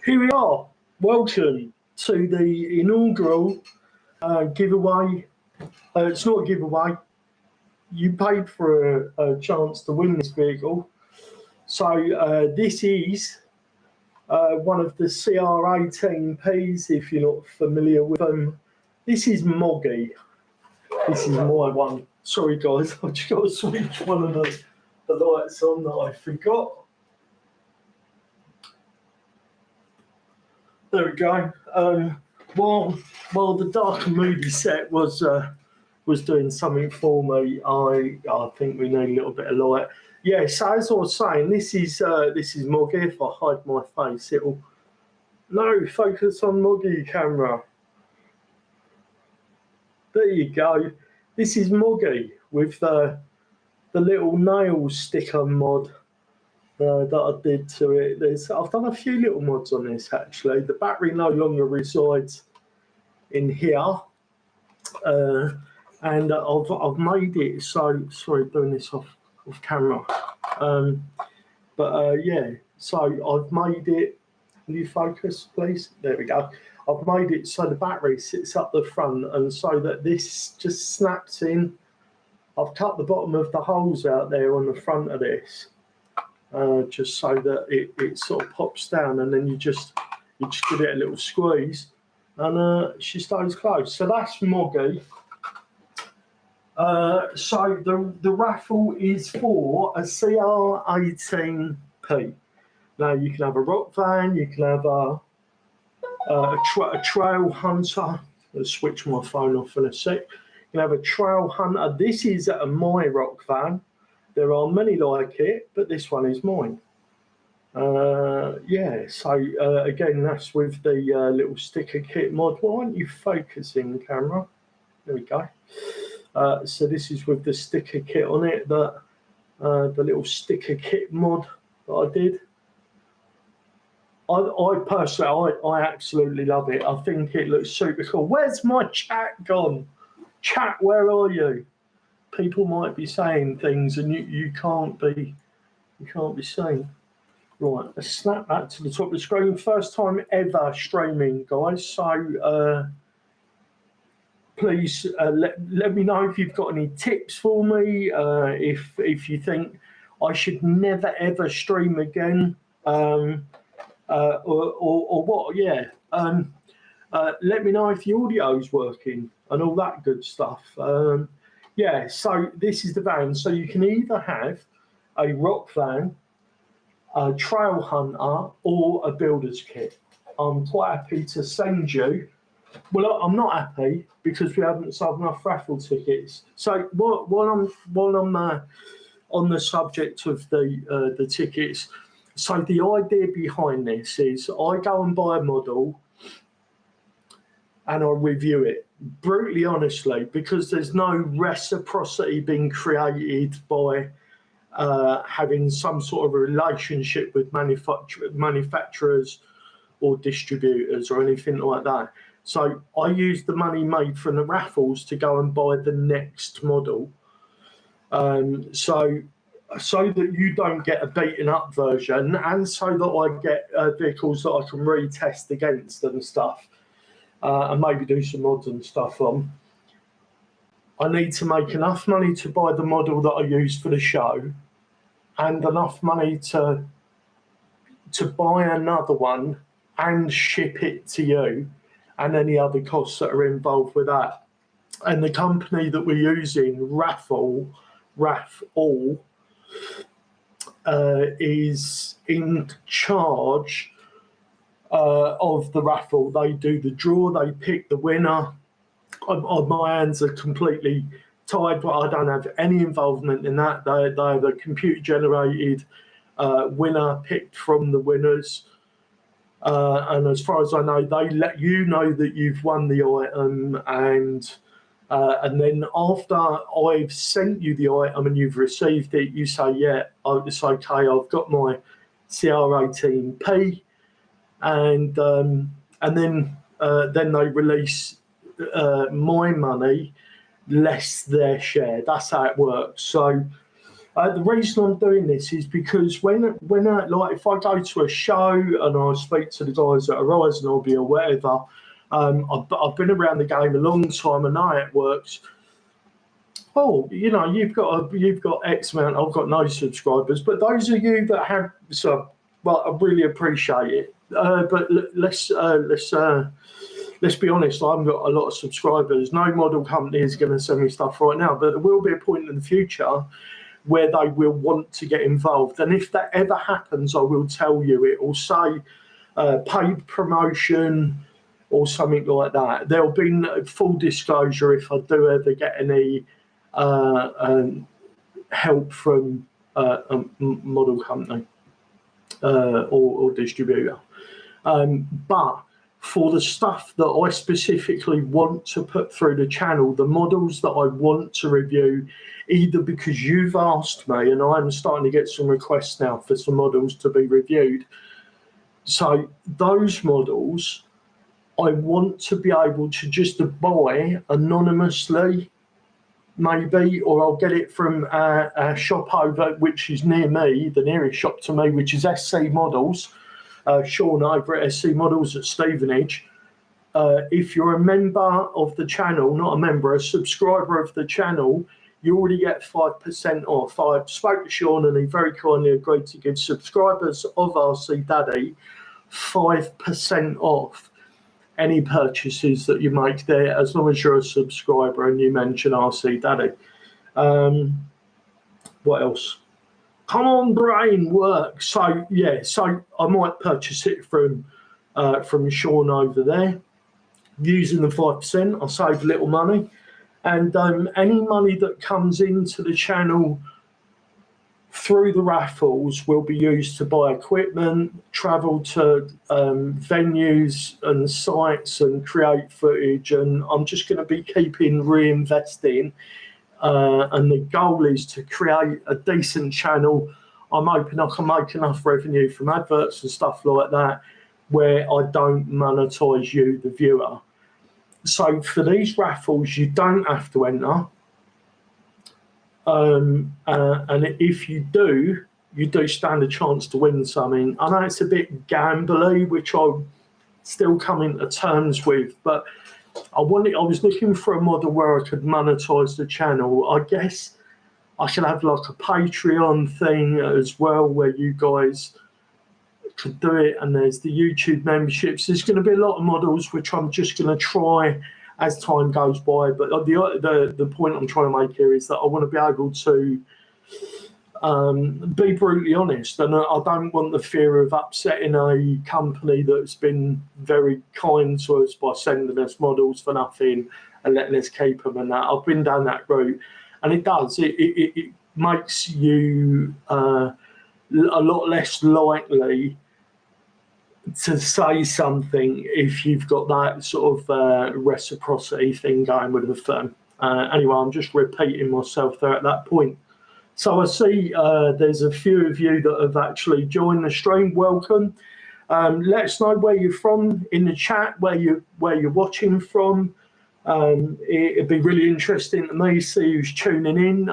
Here we are. Welcome to the inaugural giveaway. It's not a giveaway. You paid for a chance to win this vehicle. So this is one of the CR-18Ps, if you're not familiar with them. This is Moggy. This is my one. Sorry guys, I've just got to switch one of the lights on that I forgot. There we go. While the dark and moody set was doing something for me, I think we need a little bit of light. Yeah. So as I was saying, this is Moggy. If I hide my face, it'll focus on Moggy camera. There you go. This is Moggy with the little nail sticker mod that I did to it. I've done a few little mods on this actually. The battery no longer resides in here, and I've made it so. Sorry, doing this off camera. Yeah. So I've made it. Will you focus, please? There we go. I've made it so the battery sits up the front, and so that this just snaps in. I've cut the bottom of the holes out there on the front of this. Just so that it sort of pops down, and then you just give it a little squeeze, and she stays closed. So that's Moggy. So the raffle is for a CR-18P. Now you can have a rock van, you can have a trail hunter. I'll switch my phone off in a sec. You can have a trail hunter. This is a my rock van. There are many like it, but this one is mine. Yeah, so again, that's with the little sticker kit mod. Why aren't you focusing, camera? There we go. So this is with the sticker kit on it, the little sticker kit mod that I did. I personally, I absolutely love it. I think it looks super cool. Where's my chat gone? Chat, where are you? People might be saying things, and you can't be seen. Right, let's snap that to the top of the screen. First time ever streaming, guys. So please let me know if you've got any tips for me. If you think I should never ever stream again, or what? Yeah. Let me know if the audio's working and all that good stuff. Yeah, so this is the van. So you can either have a rock van, a trail hunter, or a builder's kit. I'm quite happy to send you. Well, I'm not happy because we haven't sold enough raffle tickets. So while I'm on the subject of the tickets, so the idea behind this is I go and buy a model and I review it brutally honestly, because there's no reciprocity being created by having some sort of a relationship with manufacturers or distributors or anything like that. So I use the money made from the raffles to go and buy the next model, so that you don't get a beaten up version, and so that I get vehicles that I can retest against and stuff. And maybe do some mods and stuff on. I need to make enough money to buy the model that I use for the show, and enough money to buy another one and ship it to you, and any other costs that are involved with that. And the company that we're using, RAFFLE, is in charge of the raffle. They do the draw, they pick the winner. My hands are completely tied, but I don't have any involvement in that. They have a computer generated winner picked from the winners, and as far as I know, they let you know that you've won the item, and then after I've sent you the item and you've received it, you say, yeah, it's okay, I've got my CR-18P. And then they release my money less their share. That's how it works. So The reason I'm doing this is because when like if I go to a show and I speak to the guys at Horizon Hobby or whatever, I've been around the game a long time. I know how it works. Oh, you know, you've got X amount. I've got no subscribers, but those of you that have, so, well, I really appreciate it. But let's be honest. I haven't got a lot of subscribers. No model company is going to send me stuff right now, but there will be a point in the future where they will want to get involved, and if that ever happens, I will tell you. It will say paid promotion or something like that. There'll be full disclosure if I do ever get any help from a model company or distributor. But for the stuff that I specifically want to put through the channel, the models that I want to review, either because you've asked me, and I'm starting to get some requests now for some models to be reviewed. So those models, I want to be able to just buy anonymously, maybe, or I'll get it from a shop over, which is near me, the nearest shop to me, which is SC Models. Sean over at SC Models at Stevenage. If you're a member of the channel, not a member, a subscriber of the channel, you already get 5% off. I spoke to Sean and he very kindly agreed to give subscribers of RC Daddy 5% off any purchases that you make there, as long as you're a subscriber and you mention RC Daddy. What else? Come on, brain, work. So yeah, so I might purchase it from Sean over there. Using the 5%, I'll save a little money, and any money that comes into the channel through the raffles will be used to buy equipment, travel to venues and sites, and create footage. And I'm just going to be keeping reinvesting. And the goal is to create a decent channel. I'm hoping I can make enough revenue from adverts and stuff like that where I don't monetize you, the viewer. So for these raffles, you don't have to enter. And if you do stand a chance to win something. I know it's a bit gambly, which I'm still coming to terms with, but I was looking for a model where I could monetize the channel. I guess I should have like a Patreon thing as well, where you guys could do it, and there's the YouTube memberships. There's going to be a lot of models which I'm just going to try as time goes by. But the point I'm trying to make here is that I want to be able to be brutally honest, and I don't want the fear of upsetting a company that's been very kind to us by sending us models for nothing and letting us keep them and that. I've been down that route, and it does. It makes you a lot less likely to say something if you've got that sort of reciprocity thing going with the firm. Anyway, I'm just repeating myself there at that point. So I see there's a few of you that have actually joined the stream. Welcome. Let us know where you're from in the chat, where you're watching from. It'd be really interesting to me to see who's tuning in.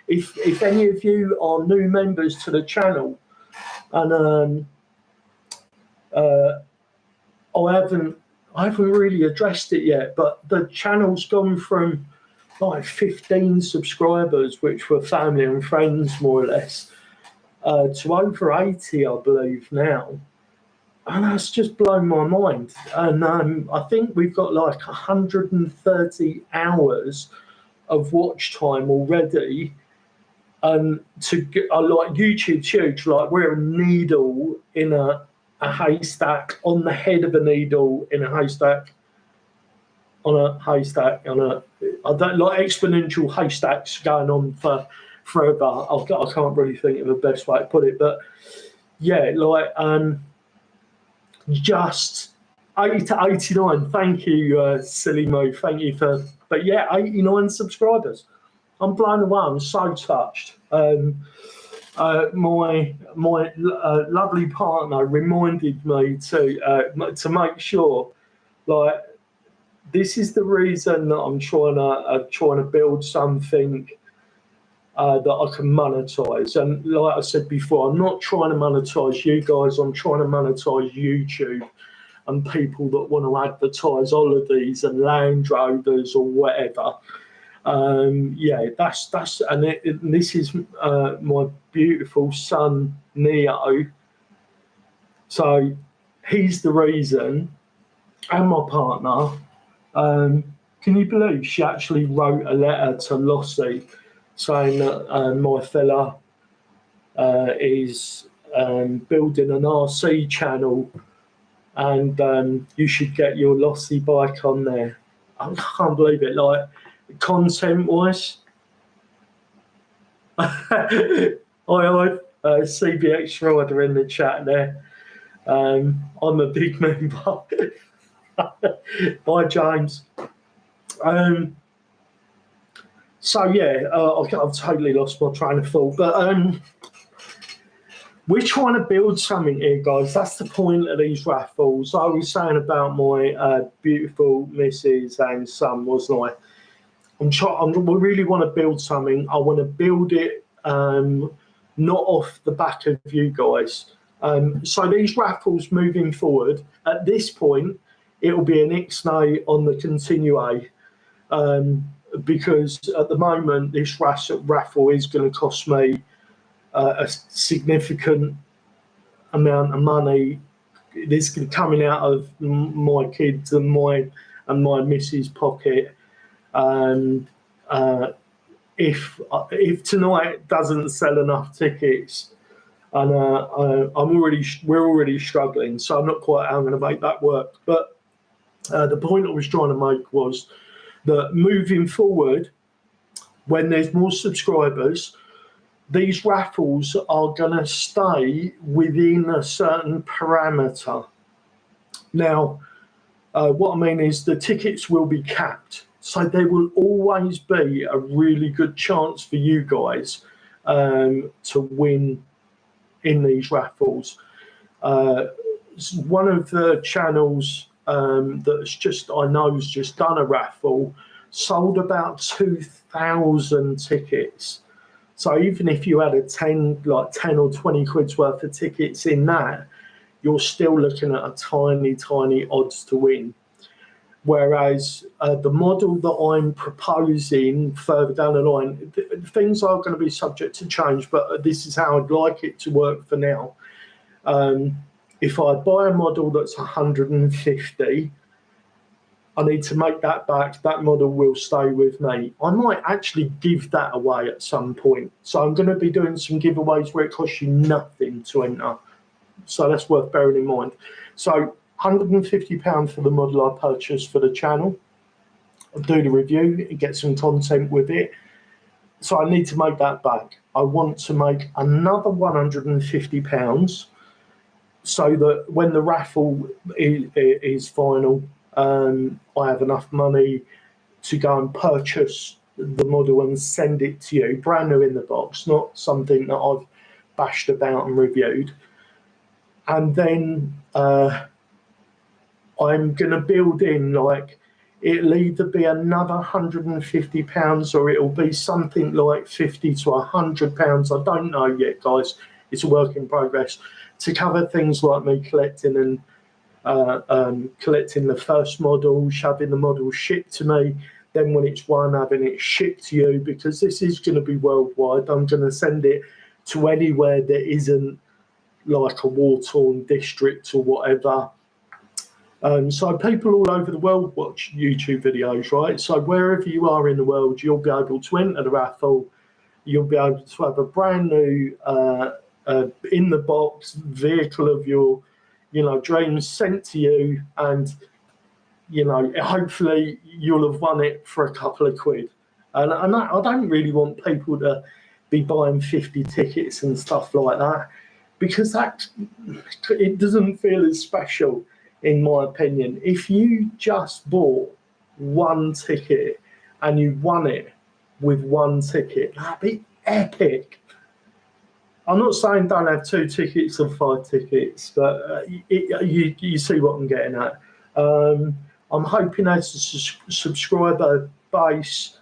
If any of you are new members to the channel, and I haven't really addressed it yet, but the channel's gone from like 15 subscribers, which were family and friends more or less, to over 80, I believe now. And that's just blown my mind. And I think we've got like 130 hours of watch time already. And like YouTube's huge, like we're a needle in a haystack, on the head of a needle in a haystack, I don't like exponential haystacks going on for forever. I can't really think of the best way to put it, but yeah, like just 80 to 89. Thank you, Silly Mo. Thank you but yeah, 89 subscribers. I'm blown away. I'm so touched. My lovely partner reminded me to make sure, like, this is the reason that I'm trying to build something that I can monetize. And like I said before, I'm not trying to monetize you guys, I'm trying to monetize YouTube and people that want to advertise holidays and Land Rovers or whatever. Yeah, that's and this is my beautiful son Neo. So he's the reason, and my partner. Can you believe she actually wrote a letter to Lossie saying that my fella is building an RC channel, and you should get your Lossie bike on there. I can't believe it. Like, content-wise, I CBX Rider in the chat there. I'm a big member. Bye, James. So yeah, I've totally lost my train of thought, but we're trying to build something here, guys. That's the point of these raffles. I was saying about my beautiful missus and son, wasn't I? We really want to build something. I want to build it not off the back of you guys. So these raffles moving forward, at this point, it will be an Ixnay on the continue, because at the moment this raffle is going to cost me a significant amount of money. This is coming out of my kids and my missus' pocket. If tonight doesn't sell enough tickets, and we're already struggling, so I'm not quite how I'm going to make that work. But the point I was trying to make was that moving forward, when there's more subscribers, these raffles are going to stay within a certain parameter. Now, what I mean is the tickets will be capped. So there will always be a really good chance for you guys to win in these raffles. One of the channels that's I know has just done a raffle, sold about 2,000 tickets. So even if you had 10 or 20 quid's worth of tickets in that, you're still looking at a tiny odds to win. Whereas the model that I'm proposing further down the line, things are going to be subject to change, but this is how I'd like it to work for now. If I buy a model that's 150, I need to make that back. That model will stay with me. I might actually give that away at some point. So I'm going to be doing some giveaways where it costs you nothing to enter. So that's worth bearing in mind. So £150 for the model I purchased for the channel. I'll do the review and get some content with it. So I need to make that back. I want to make another £150 so that when the raffle is final, I have enough money to go and purchase the model and send it to you, brand new in the box, not something that I've bashed about and reviewed. And then I'm going to build in, like, it'll either be another £150 or it'll be something like £50 to £100. I don't know yet, guys. It's a work in progress, to cover things like me collecting and collecting the first model, having the model shipped to me, then when it's won, having it shipped to you, because this is going to be worldwide. I'm going to send it to anywhere that isn't like a war-torn district or whatever. So people all over the world watch YouTube videos, right? So wherever you are in the world, you'll be able to enter the raffle. You'll be able to have a brand new in the box vehicle of your dreams sent to you, and hopefully you'll have won it for a couple of quid. And I don't really want people to be buying 50 tickets and stuff like that, because it doesn't feel as special, in my opinion. If you just bought one ticket and you won it with one ticket, that'd be epic. I'm not saying don't have 2 tickets or 5 tickets, but you see what I'm getting at. I'm hoping as the subscriber base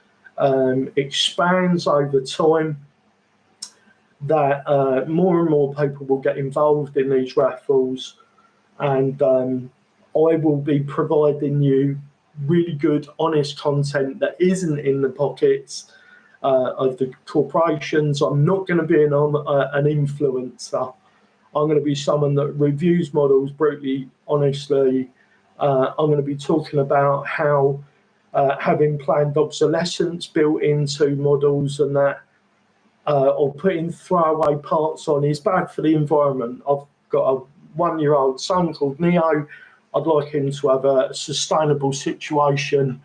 expands over time, that more and more people will get involved in these raffles, and I will be providing you really good, honest content that isn't in the pockets of the corporations. I'm not going to be an influencer. I'm going to be someone that reviews models brutally, honestly. I'm going to be talking about how having planned obsolescence built into models and that, or putting throwaway parts on is bad for the environment. I've got a 1-year-old son called Neo. I'd like him to have a sustainable situation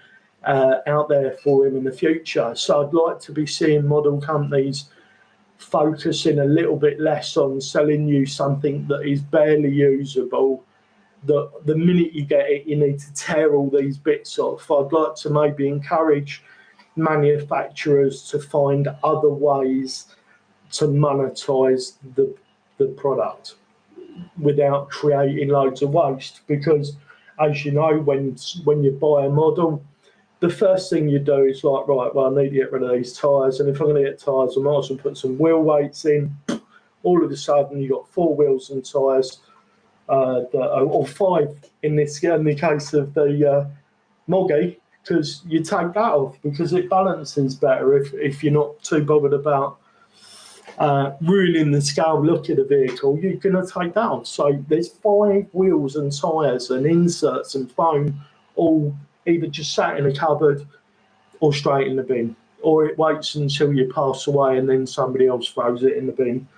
out there for him in the future. So I'd like to be seeing model companies focusing a little bit less on selling you something that is barely usable, that the minute you get it, you need to tear all these bits off. I'd like to maybe encourage manufacturers to find other ways to monetize the product without creating loads of waste, because as you know, when you buy a model, the first thing you do is like, right, well, I need to get rid of these tyres, and if I'm going to get tyres, I might as well put some wheel weights in. All of a sudden, you've got 4 wheels and tyres, or 5 in the case of the Moggy, because you take that off because it balances better if you're not too bothered about ruling the scale look of the vehicle. You're going to take that off. So there's 5 wheels and tyres and inserts and foam all either just sat in a cupboard or straight in the bin, or it waits until you pass away and then somebody else throws it in the bin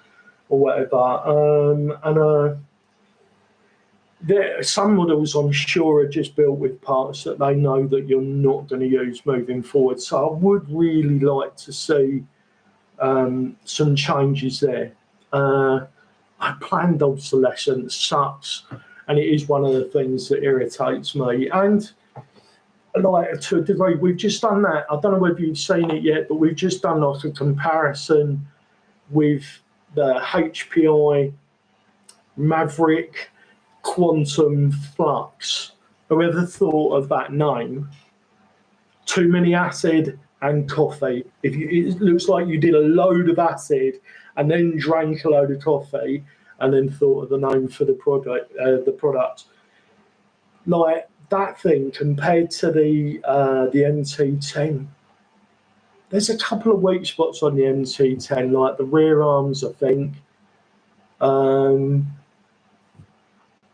or whatever. Some models I'm sure are just built with parts that they know that you're not going to use moving forward. So I would really like to see some changes there. Planned obsolescence sucks, and it is one of the things that irritates me. And like, to a degree, we've just done that. I don't know whether you've seen it yet, but we've just done like a comparison with the HPI Maverick Quantum Flux. Whoever thought of that name? Too many acid and coffee. It looks like you did a load of acid and then drank a load of coffee and then thought of the name for the product. Like that thing compared to the MT10. There's a couple of weak spots on the MT10, like the rear arms, I think. And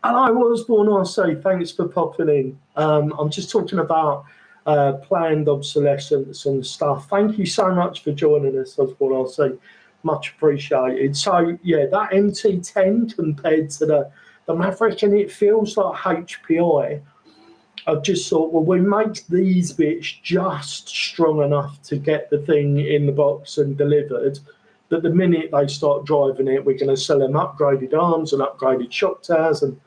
I was born RC, thanks for popping in. I'm just talking about planned obsolescence and stuff. Thank you so much for joining us, Osborne RC. Much appreciated. So yeah, that MT10 compared to the Maverick, and it feels like HPI. I've just thought, well, we make these bits just strong enough to get the thing in the box and delivered, that the minute they start driving it, we're going to sell them upgraded arms and upgraded shock towers. And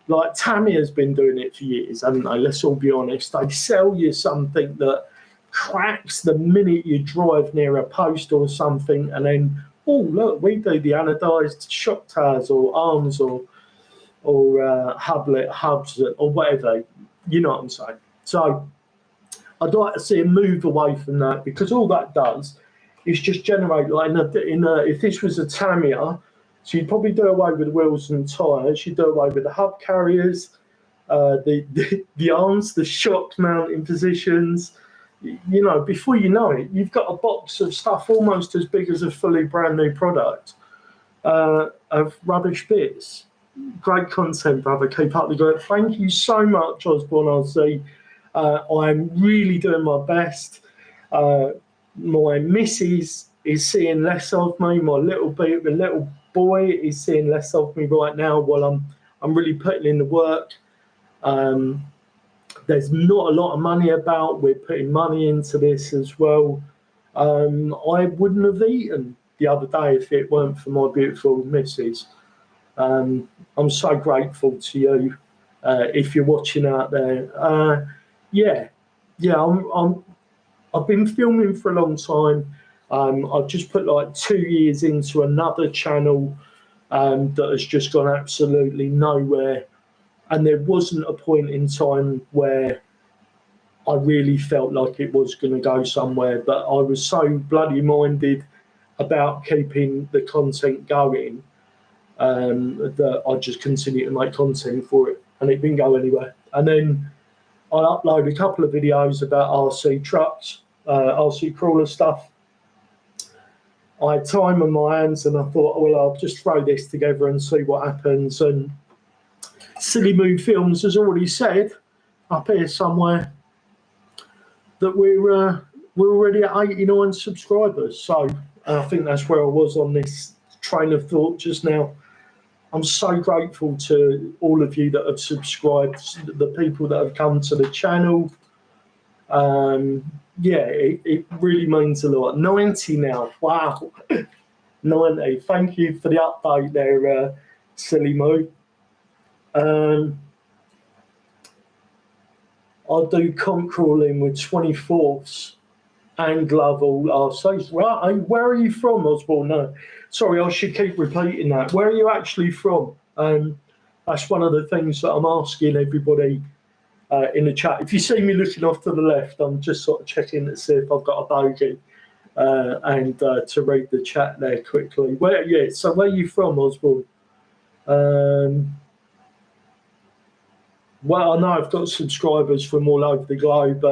like Tamiya's been doing it for years, haven't they? Let's all be honest. They sell you something that cracks the minute you drive near a post or something, and then, oh, look, we do the anodized shock towers or arms or hublet hubs or whatever. You know what I'm saying? So I'd like to see a move away from that, because all that does is just generate, like if this was a Tamiya, so you'd probably do away with the wheels and tyres, you'd do away with the hub carriers, the arms, the shock mounting positions. You know, before you know it, you've got a box of stuff almost as big as a fully brand new product of rubbish bits. Great content, brother. Keep up the good. Thank you so much, Osborne RC. I'm really doing my best. My missus is seeing less of me. My little boy is seeing less of me right now while I'm really putting in the work. There's not a lot of money about. We're putting money into this as well. I wouldn't have eaten the other day if it weren't for my beautiful missus. I'm so grateful to you if you're watching out there. I've been filming for a long time. I've just put like 2 years into another channel that has just gone absolutely nowhere. And there wasn't a point in time where I really felt like it was going to go somewhere, but I was so bloody minded about keeping the content going that I just continued to make content for it, and it didn't go anywhere. And then I uploaded a couple of videos about RC trucks, RC crawler stuff. I had time on my hands, and I thought, well, I'll just throw this together and see what happens. And Silly Mood Films has already said up here somewhere that we're already at 89 subscribers. So I think that's where I was on this train of thought just now. I'm so grateful to all of you that have subscribed, the people that have come to the channel. Yeah, it really means a lot. 90 now, wow. 90. Thank you for the update there, Silly Moo. I'll do comp crawling with 24ths and love all RCs. Right, where are you from, Osborne? No, sorry, I should keep repeating that. Where are you actually from? That's one of the things that I'm asking everybody in the chat. If you see me looking off to the left, I'm just sort of checking to see if I've got a bogey and to read the chat there quickly. So where are you from, Osborne? Well, I know I've got subscribers from all over the globe.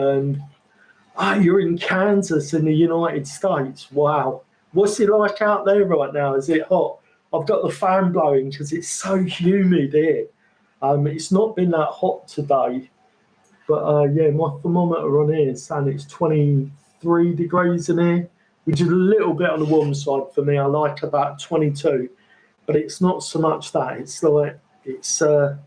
You're in Kansas in the United States. Wow. What's it like out there right now? Is it hot? I've got the fan blowing because it's so humid here. It's not been that hot today. But yeah, my thermometer on here is saying it's 23 degrees in here, which is a little bit on the warm side for me. I like about 22. But it's not so much that. It's like, it's the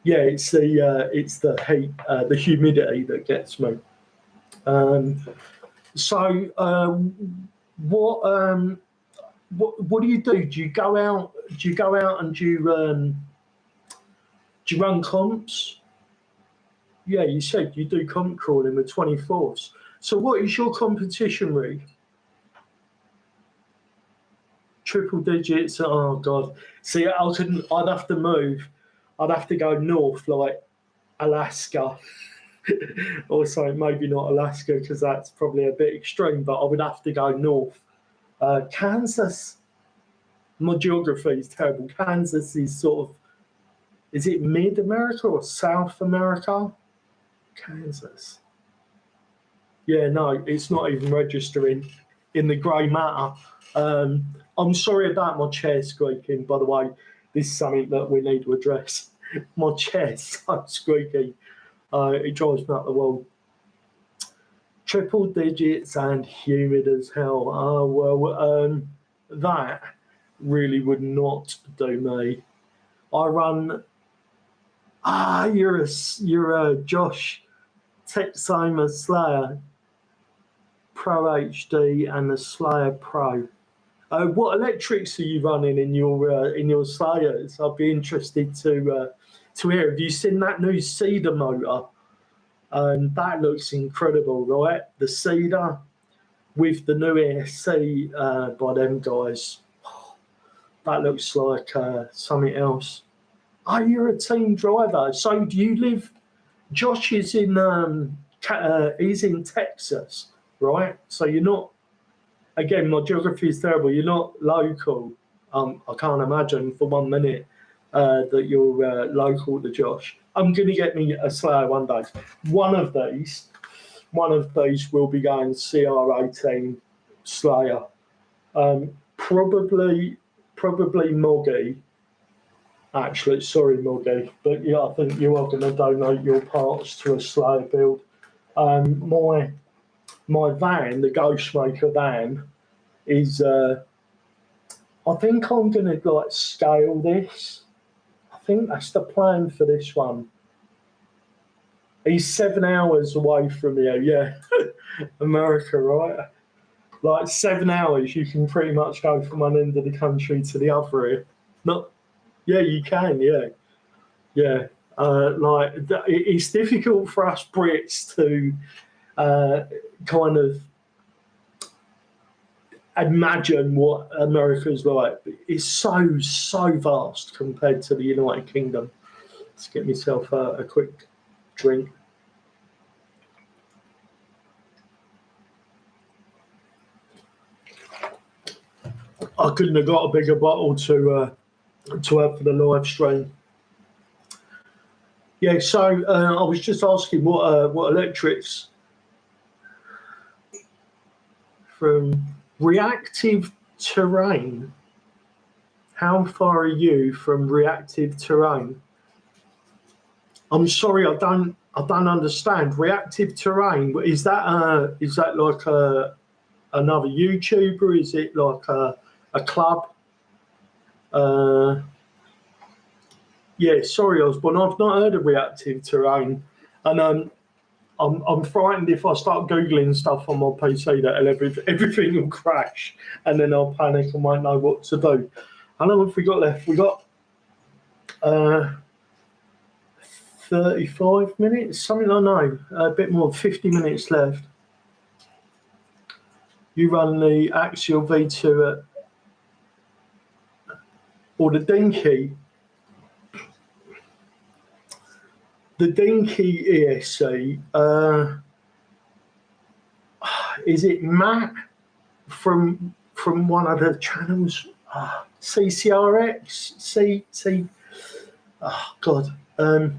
heat, the humidity that gets me. What do you do? Do you go out? And do you run comps? Yeah, you said you do comp crawling with 24ths. So what is your competition rig? Triple digits. Oh God. See, I'd have to move. I'd have to go north, like Alaska, or something. Maybe not Alaska because that's probably a bit extreme. But I would have to go north. Kansas. My geography is terrible. Kansas is sort of. Is it mid-America or South America? Kansas. Yeah, no, it's not even registering in the grey matter. I'm sorry about my chair squeaking, by the way. This is something that we need to address. My chair's so squeaky. It drives me up the wall. Triple digits and humid as hell. Oh, well, that really would not do me. I run... you're a Josh Texoma Slayer Pro HD and the Slayer Pro. What electrics are you running in your Slayers? I'd be interested to hear. Have you seen that new Cedar motor? That looks incredible, right? The Cedar with the new ESC by them guys. That looks like something else. Oh, you're a team driver. So do you live? Josh is in he's in Texas, right? So you're not. Again, my geography is terrible. You're not local. I can't imagine for 1 minute that you're local to Josh. I'm going to get me a Slayer one day. One of these will be going CR-18 Slayer. Probably Moggy. Actually, sorry, Moggy, but yeah, I think you are going to donate your parts to a Slayer build. My van, the Ghostmaker van, is I think I'm going to like scale this. I think that's the plan for this one. He's 7 hours away from here, yeah. America, right? Like 7 hours, you can pretty much go from one end of the country to the other here. Yeah, you can, yeah. Like it's difficult for us Brits to kind of imagine what America's like. It's so vast compared to the United Kingdom. Let's get myself a quick drink. I couldn't have got a bigger bottle to have for the live stream. Yeah, so I was just asking what electrics from reactive terrain. How far are you from reactive terrain? I'm sorry, I don't understand. Reactive terrain, is that like another YouTuber? Is it like a club? Yeah, sorry, Osborne, I've not heard of reactive terrain, and I'm frightened if I start googling stuff on my PC that everything will crash, and then I'll panic and won't know what to do. How long have we got left? We got 35 minutes, something I know, a bit more, 50 minutes left. You run the Axial V2 or the Dinky. The Dinky ESC, is it Matt from one of the channels? CCRX? Oh, God. I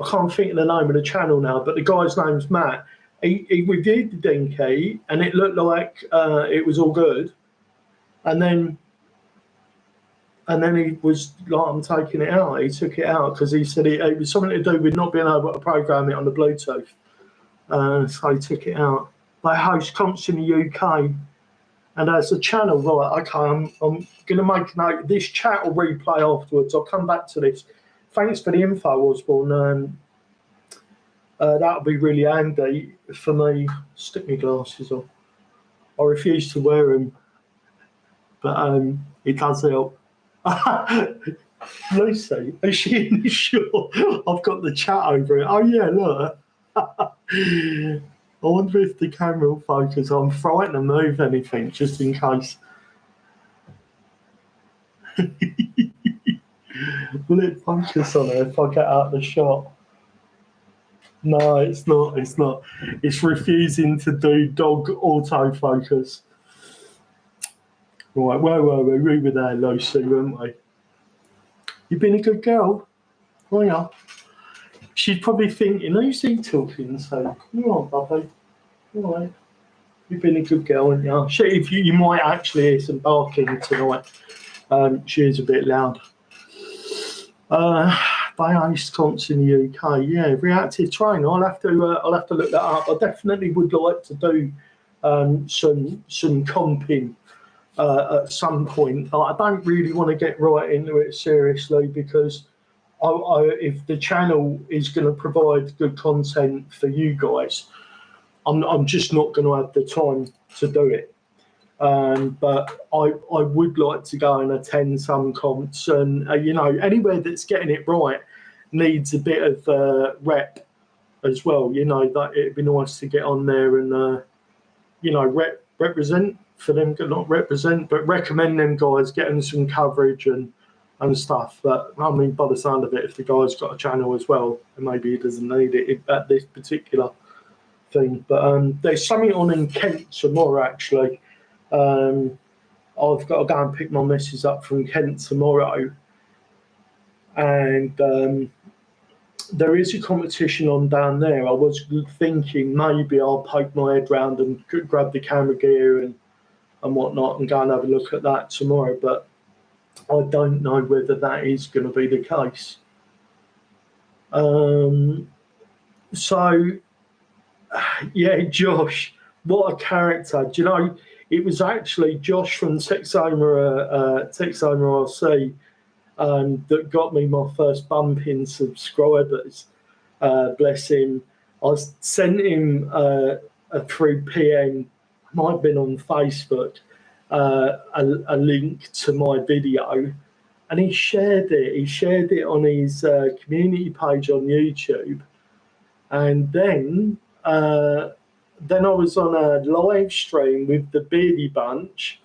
can't think of the name of the channel now, but the guy's name's Matt. He reviewed the Dinky, and it looked like it was all good. And then he was like, I'm taking it out. He took it out because he said it was something to do with not being able to program it on the Bluetooth. So he took it out. They host comps in the UK. And as a channel, right, okay, I'm going to make a note. This chat will replay afterwards. I'll come back to this. Thanks for the info, Osborne. That'll be really handy for me. Stick my glasses on. I refuse to wear them, but it does help. Lucy, is she in the shot? I've got the chat over it. Oh yeah, look. I wonder if the camera will focus. I'm frightened to move anything just in case. Will it focus on her if I get out of the shot? No, it's not. It's not. It's refusing to do dog autofocus. Right, where were we? We were there, Lucy, weren't we? You've been a good girl. Oh, yeah. She's probably thinking, who's he talking to? Come on, Bubby. All right. You've been a good girl, haven't you? You might actually hear some barking tonight. She is a bit loud. They host comps in the UK. Yeah, reactive terrain. I'll have to look that up. I definitely would like to do some comping at some point. I don't really want to get right into it seriously because if the channel is going to provide good content for you guys, I'm just not going to have the time to do it. But I would like to go and attend some comps, and anywhere that's getting it right needs a bit of rep as well. That it'd be nice to get on there and represent for them, not represent, but recommend them guys, get them some coverage and stuff. But I mean, by the sound of it, if the guy's got a channel as well, maybe he doesn't need it at this particular thing. But there's something on in Kent tomorrow actually. I've got to go and pick my missus up from Kent tomorrow, and there is a competition on down there. I was thinking maybe I'll poke my head round and grab the camera gear and whatnot and go and have a look at that tomorrow, but I don't know whether that is going to be the case. So, yeah, Josh, what a character. Do you know, it was actually Josh from Texoma RC that got me my first bump in subscribers. Bless him. I sent him through PM, might have been on Facebook, a link to my video, and he shared it. He shared it on his community page on YouTube, and then I was on a live stream with the Beardy Bunch.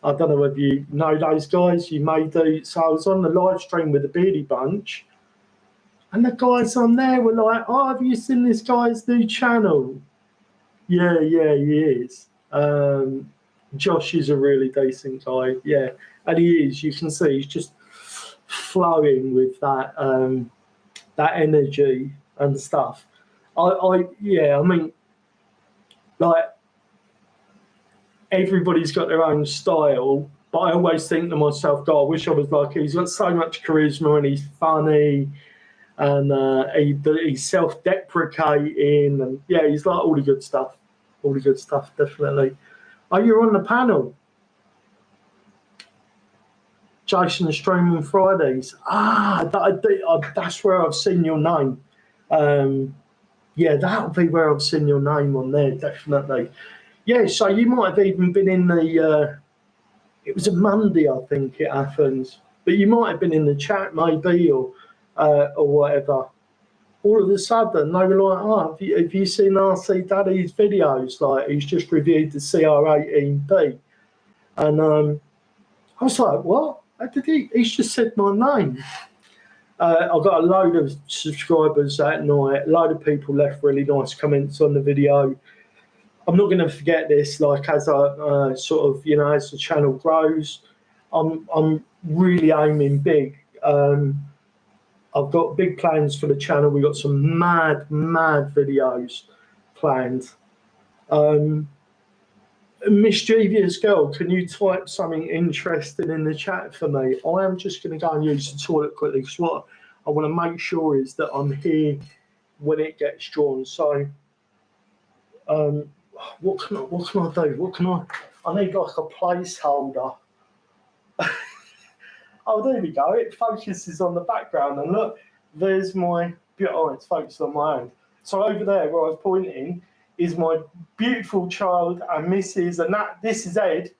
I don't know whether you know those guys. You may do. So I was on the live stream with the Beardy Bunch, And the guys on there were like, "Oh, have you seen this guy's new channel?" Yeah, he is. Josh is a really decent guy, yeah, and he is. You can see he's just flowing with that energy and stuff. I mean, like everybody's got their own style, but I always think to myself, God, I wish I was like he's got so much charisma and he's funny and he's self-deprecating and yeah, he's like all the good stuff, definitely. Oh, you're on the panel. Jason stream on Fridays. That's where I've seen your name. Yeah, that'll be where I've seen your name on there, definitely. Yeah, so you might have even been in the. It was a Monday, I think it happened, but you might have been in the chat maybe or whatever. All of a sudden, they were like, "Oh, have you seen RC Daddy's videos? Like, he's just reviewed the CR-18P," and I was like, "What? He's just said my name." I got a load of subscribers that night. A load of people left really nice comments on the video. I'm not going to forget this. Like as I sort of, as the channel grows, I'm really aiming big. I've got big plans for the channel. We've got some mad videos planned. Mischievous girl, can you type something interesting in the chat for me? I am just going to go and use the toilet quickly because what I want to make sure is that I'm here when it gets drawn. So, what can I do? I need like a placeholder. Oh, there we go. It focuses on the background, and look, there's my. Oh, it's focused on my own. So over there, where I was pointing, is my beautiful child and Mrs. and this is Ed.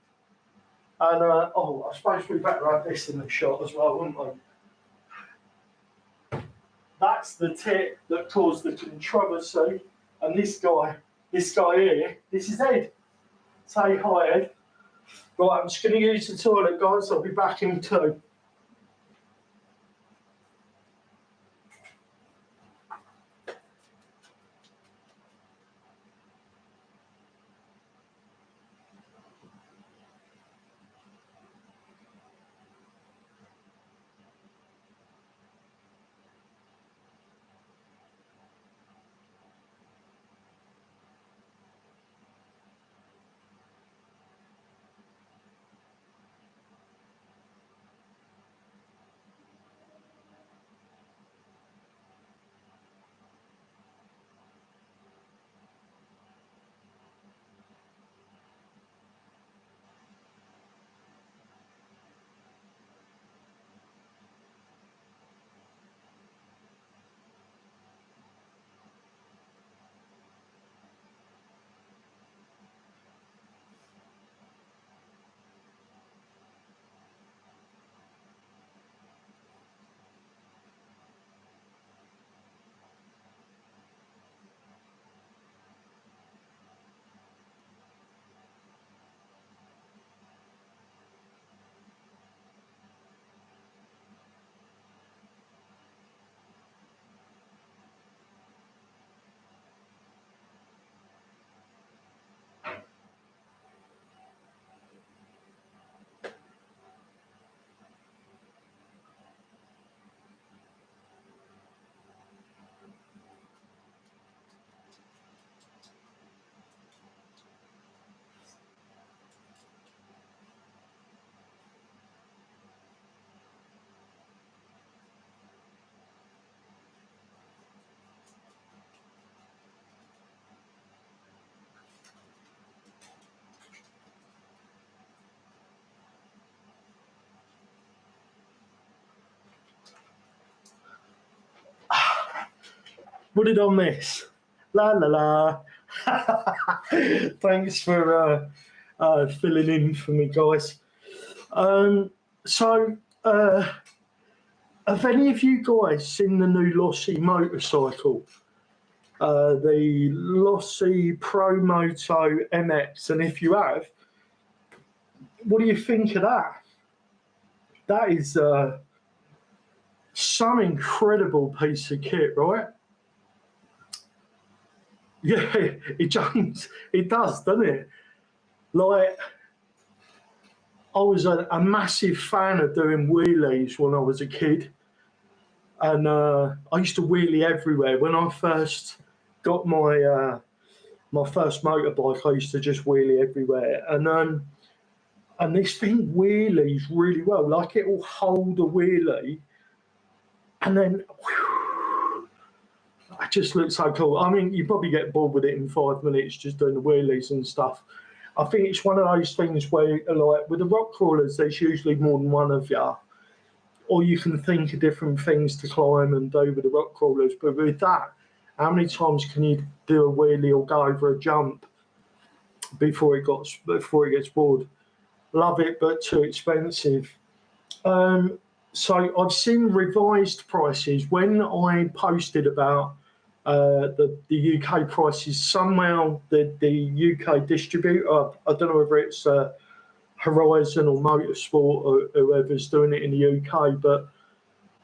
And I suppose we better have this in the shot as well, wouldn't we? That's the tip that caused the controversy. And this guy here, this is Ed. Say hi, Ed. Right, I'm just going to use the toilet, guys. I'll be back in 2. What did I miss? La la la. Thanks for filling in for me, guys. Have any of you guys seen the new Lossy motorcycle? The Lossy Pro Moto MX, and if you have, what do you think of that? That is some incredible piece of kit, right? Yeah, it jumps. It does, doesn't it? Like, I was a massive fan of doing wheelies when I was a kid, and I used to wheelie everywhere. When I first got my first motorbike, I used to just wheelie everywhere, and this thing wheelies really well. Like, it will hold a wheelie, and then whew, it just looks so cool. I mean, you probably get bored with it in 5 minutes just doing the wheelies and stuff. I think it's one of those things where, like, with the rock crawlers, there's usually more than one of you, or you can think of different things to climb and do with the rock crawlers. But with that, how many times can you do a wheelie or go over a jump before it gets bored? Love it, but too expensive. So I've seen revised prices. When I posted about the UK prices, somehow the UK distributor, I don't know whether it's Horizon or Motorsport or whoever's doing it in the UK, but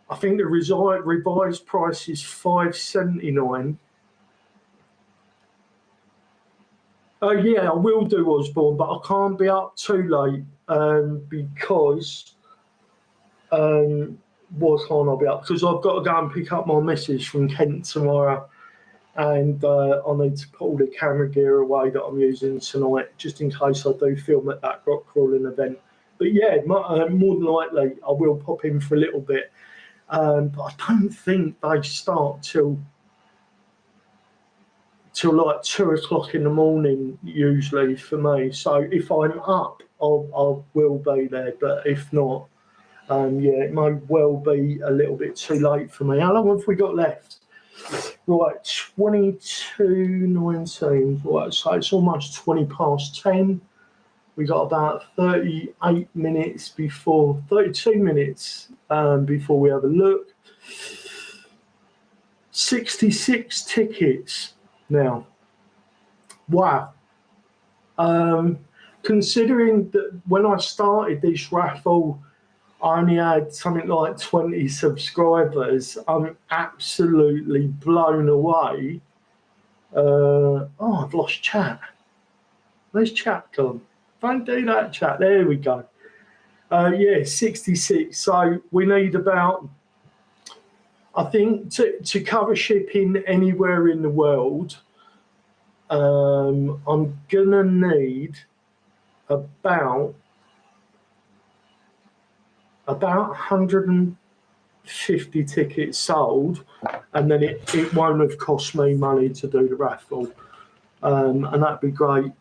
I think the revised price is $5.79. Yeah, I will do Osborne, but I can't be up too late because what can't I be up? Because I've got to go and pick up my missus from Kent tomorrow, and I need to put all the camera gear away that I'm using tonight, just in case I do film at that rock crawling event. But yeah, more than likely I will pop in for a little bit, but I don't think they start till like 2 o'clock in the morning usually for me. So if I'm up, I will be there. But if not, yeah, it may well be a little bit too late for me. How long have we got left? Right, 22:19. Right, so it's almost 20 past 10. We got about 32 minutes before we have a look. 66 tickets now. Wow. Considering that when I started this raffle, I only had something like 20 subscribers, I'm absolutely blown away. I've lost chat. Where's chat gone? Don't do that, chat. There we go. Yeah, 66. So we need about, I think, to cover shipping anywhere in the world, I'm going to need about 150 tickets sold, and then it won't have cost me money to do the raffle, and that'd be great.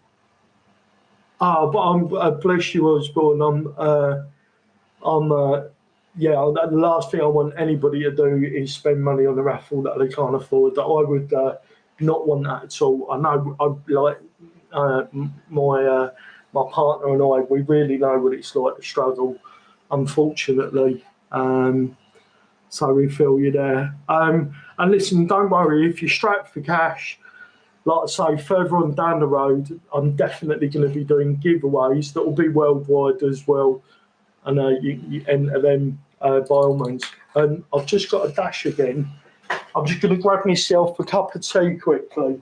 Oh, but I'm bless you, Osborne. Yeah. The last thing I want anybody to do is spend money on a raffle that they can't afford. I would not want that at all. I know, my partner and I, we really know what it's like to struggle, unfortunately. So we feel you there. And listen, don't worry, if you're strapped for cash, like I say, further on down the road, I'm definitely going to be doing giveaways that will be worldwide as well. And you enter them by all means. And I've just got a dash again. I'm just going to grab myself a cup of tea quickly.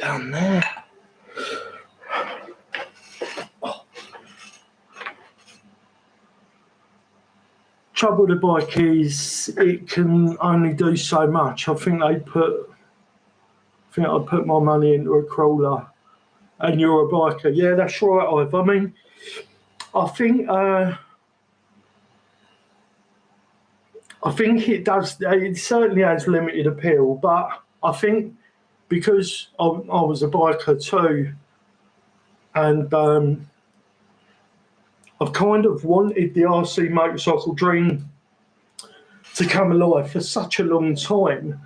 down there. Trouble with the bike is it can only do so much. I think I'd put my money into a crawler, and you're a biker. Yeah, that's right, Ive. I mean, I think it does. It certainly has limited appeal, but I think because I was a biker too, and I've kind of wanted the RC motorcycle dream to come alive for such a long time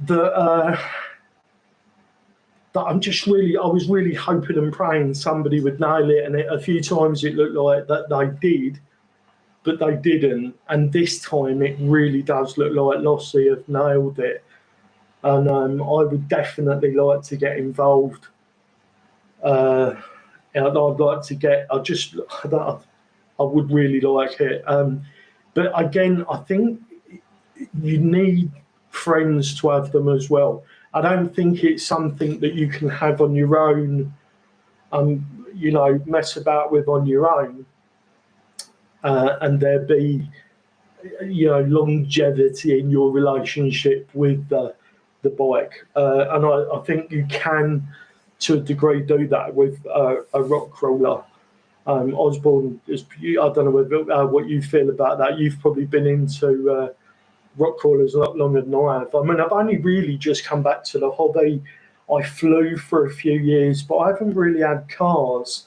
that I was really hoping and praying somebody would nail it, and a few times it looked like that they did, but they didn't. And this time it really does look like Lossy have nailed it, and I would definitely like to get involved. And I'd like to get. I would really like it. But again, I think you need friends to have them as well. I don't think it's something that you can have on your own, mess about with on your own, and there be, longevity in your relationship with the bike. And I think you can, to a degree, do that with a rock crawler. Osborne, I don't know what you feel about that. You've probably been into rock crawlers a lot longer than I have. I mean, I've only really just come back to the hobby. I flew for a few years, but I haven't really had cars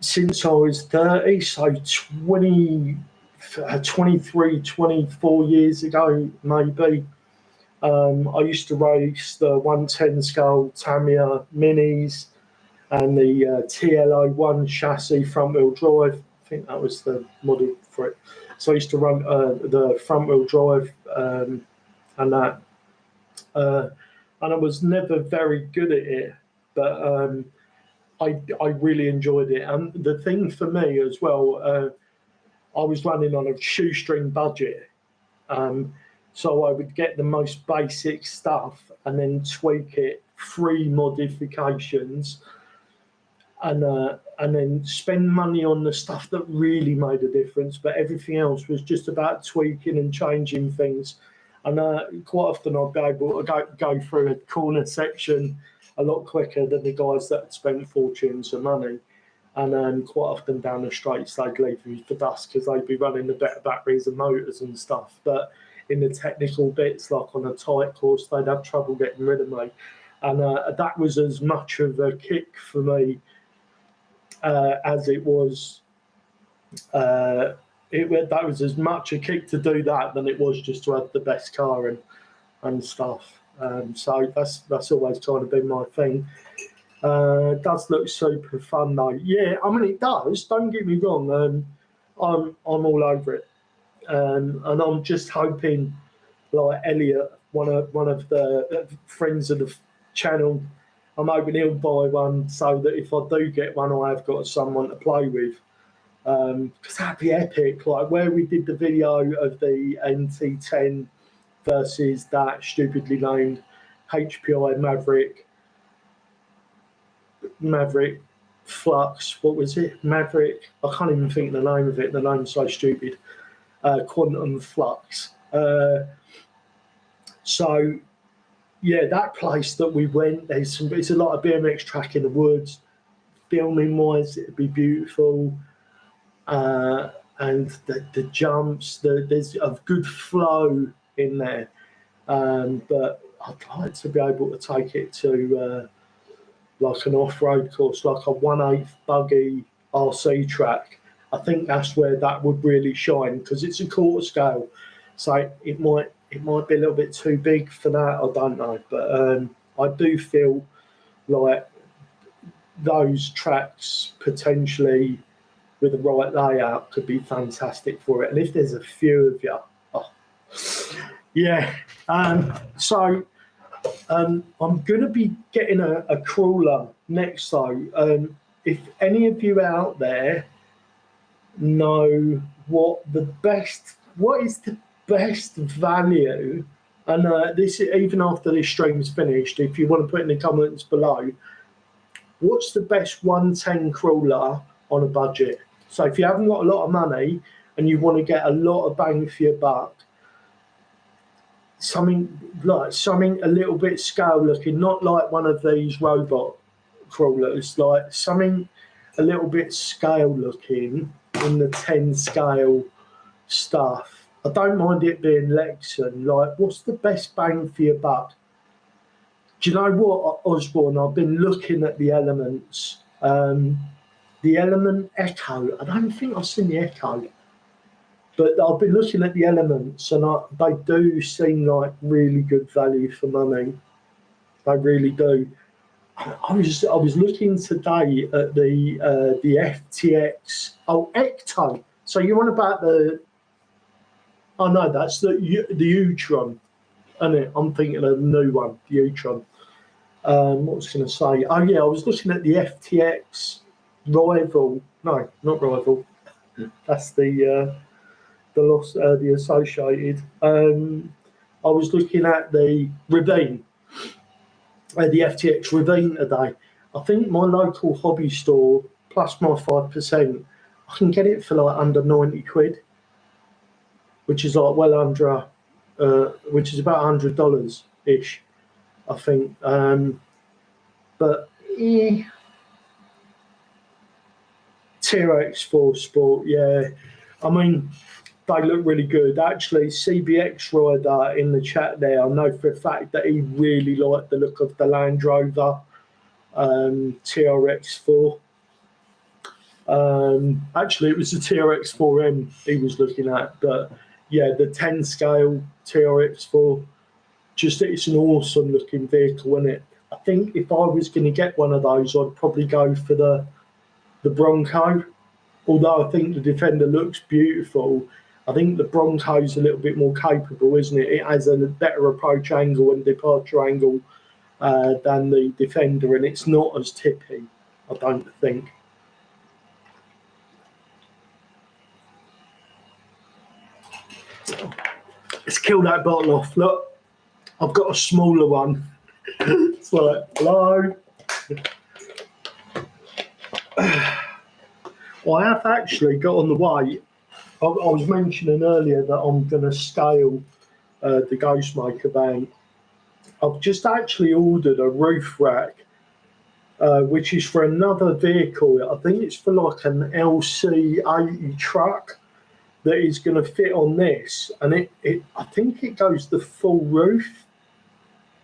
since I was 30, so 23, 24 years ago, maybe. I used to race the 110 scale Tamiya Minis and the TL01 chassis front wheel drive. I think that was the model for it. So I used to run the front wheel drive and that. And I was never very good at it, but I really enjoyed it. And the thing for me as well, I was running on a shoestring budget. So I would get the most basic stuff and then tweak it, 3 modifications, and then spend money on the stuff that really made a difference. But everything else was just about tweaking and changing things. And quite often I'd be able to go through a corner section a lot quicker than the guys that had spent fortunes of money. And quite often down the straights they'd leave me for dust because they'd be running the better batteries and motors and stuff. But in the technical bits, like on a tight course, they'd have trouble getting rid of me. And that was as much of a kick for me as it was. That was as much a kick to do that than it was just to have the best car and stuff. So that's always kind of been my thing. It does look super fun though. Yeah, I mean it does. Don't get me wrong. I'm all over it, and I'm just hoping, like Elliot, one of the friends of the channel, I'm hoping he'll buy one so that if I do get one, I have got someone to play with. Because that'd be epic. Like where we did the video of the NT10 versus that stupidly named HPI Maverick Flux. What was it? Maverick. I can't even think the name of it. The name's so stupid. Quantum Flux. So yeah, that place that we went, it's a lot of BMX track in the woods. Filming wise, it'd be beautiful. And the jumps, there's a good flow in there. But I'd like to be able to take it to like an off-road course, like a 1/8 buggy RC track. I think that's where that would really shine because it's a quarter scale. So it might be a little bit too big for that. I don't know, but I do feel like those tracks potentially, with the right layout, could be fantastic for it. And if there's a few of you, yeah. So I'm going to be getting a crawler next. So if any of you out there know what is the best value And this, even after this stream's finished, if you want to put in the comments below, what's the best 110 crawler on a budget? So if you haven't got a lot of money and you want to get a lot of bang for your buck, something a little bit scale looking, not like one of these robot crawlers, like something a little bit scale looking in the 10 scale stuff. I don't mind it being Lexan. Like, what's the best bang for your buck? Do you know what, Osborne? I've been looking at the Elements. The Element Echo. I don't think I've seen the Echo. But I've been looking at the Elements, and they do seem like really good value for money. They really do. I was looking today at the FTX. Oh, Ecto. So you're on about the... Oh no, that's the Utron, isn't it? I'm thinking of the new one, the Utron. What was I going to say? Oh yeah, I was looking at the FTX rival. No, not rival. That's the associated. I was looking at the Ravine, the FTX Ravine today. I think my local hobby store plus my 5%, I can get it for like under 90 quid. Which is like well under, which is about $100 ish, I think. But TRX4 Sport, yeah. I mean, they look really good. Actually, CBX Rider in the chat there, I know for a fact that he really liked the look of the Land Rover TRX4. Actually, it was the TRX4M he was looking at, but yeah, the 10 scale TRX4, it's an awesome looking vehicle, isn't it? I think if I was going to get one of those, I'd probably go for the Bronco. Although I think the Defender looks beautiful, I think the Bronco's a little bit more capable, isn't it? It has a better approach angle and departure angle than the Defender, and it's not as tippy, I don't think. Let's kill that bottle off. Look, I've got a smaller one. It's like, hello. I have actually got on the way. I was mentioning earlier that I'm going to scale the Ghostmaker van. I've just actually ordered a roof rack, which is for another vehicle. I think it's for like an LC80 truck that is going to fit on this, and I think it goes the full roof,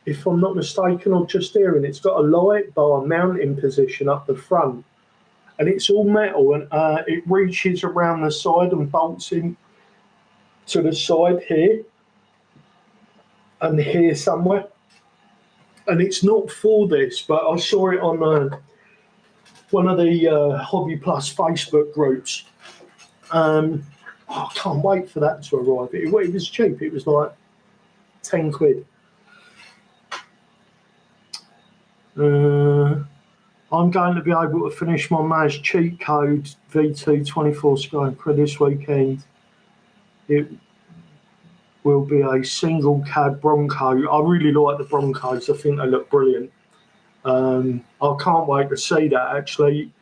if I'm not mistaken, or just here, and it's got a light bar mounting position up the front, and it's all metal, and it reaches around the side and bolts in to the side here and here somewhere, and it's not for this, but I saw it on one of the Hobby Plus Facebook groups. I can't wait for that to arrive. It was cheap. It was like 10 quid. I'm going to be able to finish my Maz cheat code V2 24 Sky this weekend. It will be a single cab Bronco. I really like the Broncos. I think they look brilliant. I can't wait to see that actually.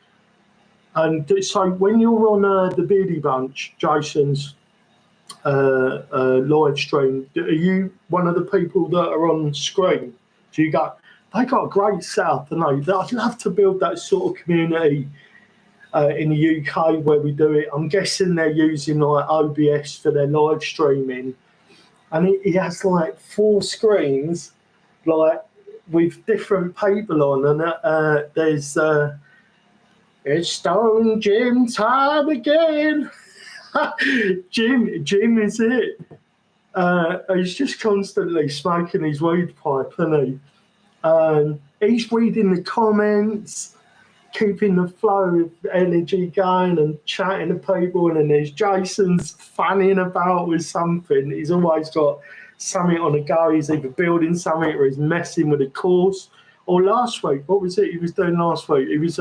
And so when you're on the Beardy Bunch, Jason's live stream, are you one of the people that are on screen? Do you go? They got a great setup, and I'd love to build that sort of community in the UK where we do it. I'm guessing they're using like OBS for their live streaming, and he has like 4 screens, like with different people on, and there's. It's Stone Jim time again. Jim is it. He's just constantly smoking his weed pipe, isn't he? He's reading the comments, keeping the flow of energy going and chatting to people, and then there's Jason's fanning about with something. He's always got something on the go. He's either building something or he's messing with a course. Or last week, what was it he was doing last week? He was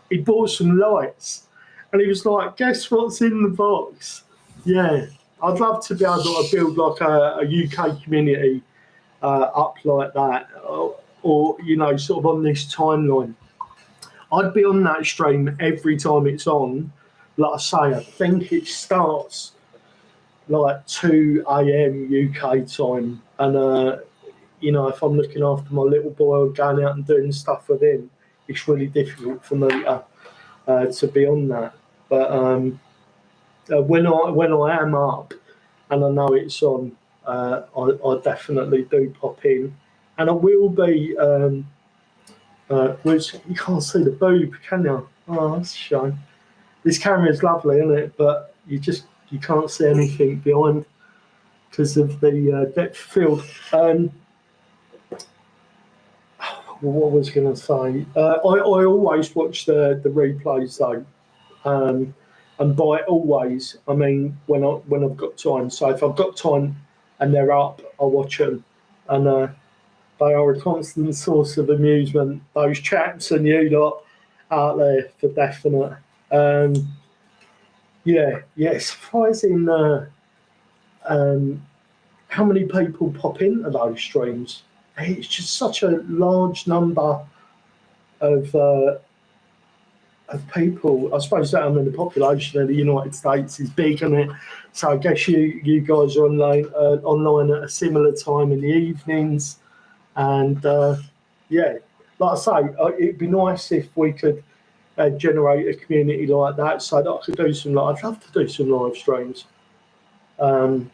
he bought some lights, and he was like, guess what's in the box? Yeah, I'd love to be able to build like a UK community up like that, or you know, sort of on this timeline. I'd be on that stream every time it's on. Like I say, I think it starts like 2 a.m. UK time, and you know, if I'm looking after my little boy or going out and doing stuff with him, it's really difficult for me to be on that. But when I am up and I know it's on, I definitely do pop in, and I will be. Which you can't see the boob, can you? Oh, that's a shame. This camera is lovely, isn't it? But you can't see anything behind because of the depth of field. What was I going to say? I always watch the replays though, and by always I mean when I've got time. So if I've got time and they're up, I'll watch them, and they are a constant source of amusement. Those chaps and you lot out there for definite. Surprising how many people pop into those streams. It's just such a large number of people. I suppose that the population of the United States is big, isn't it? So I guess you guys are online at a similar time in the evenings, and like I say, it'd be nice if we could generate a community like that, so that I could do some. I'd love to do some live streams. I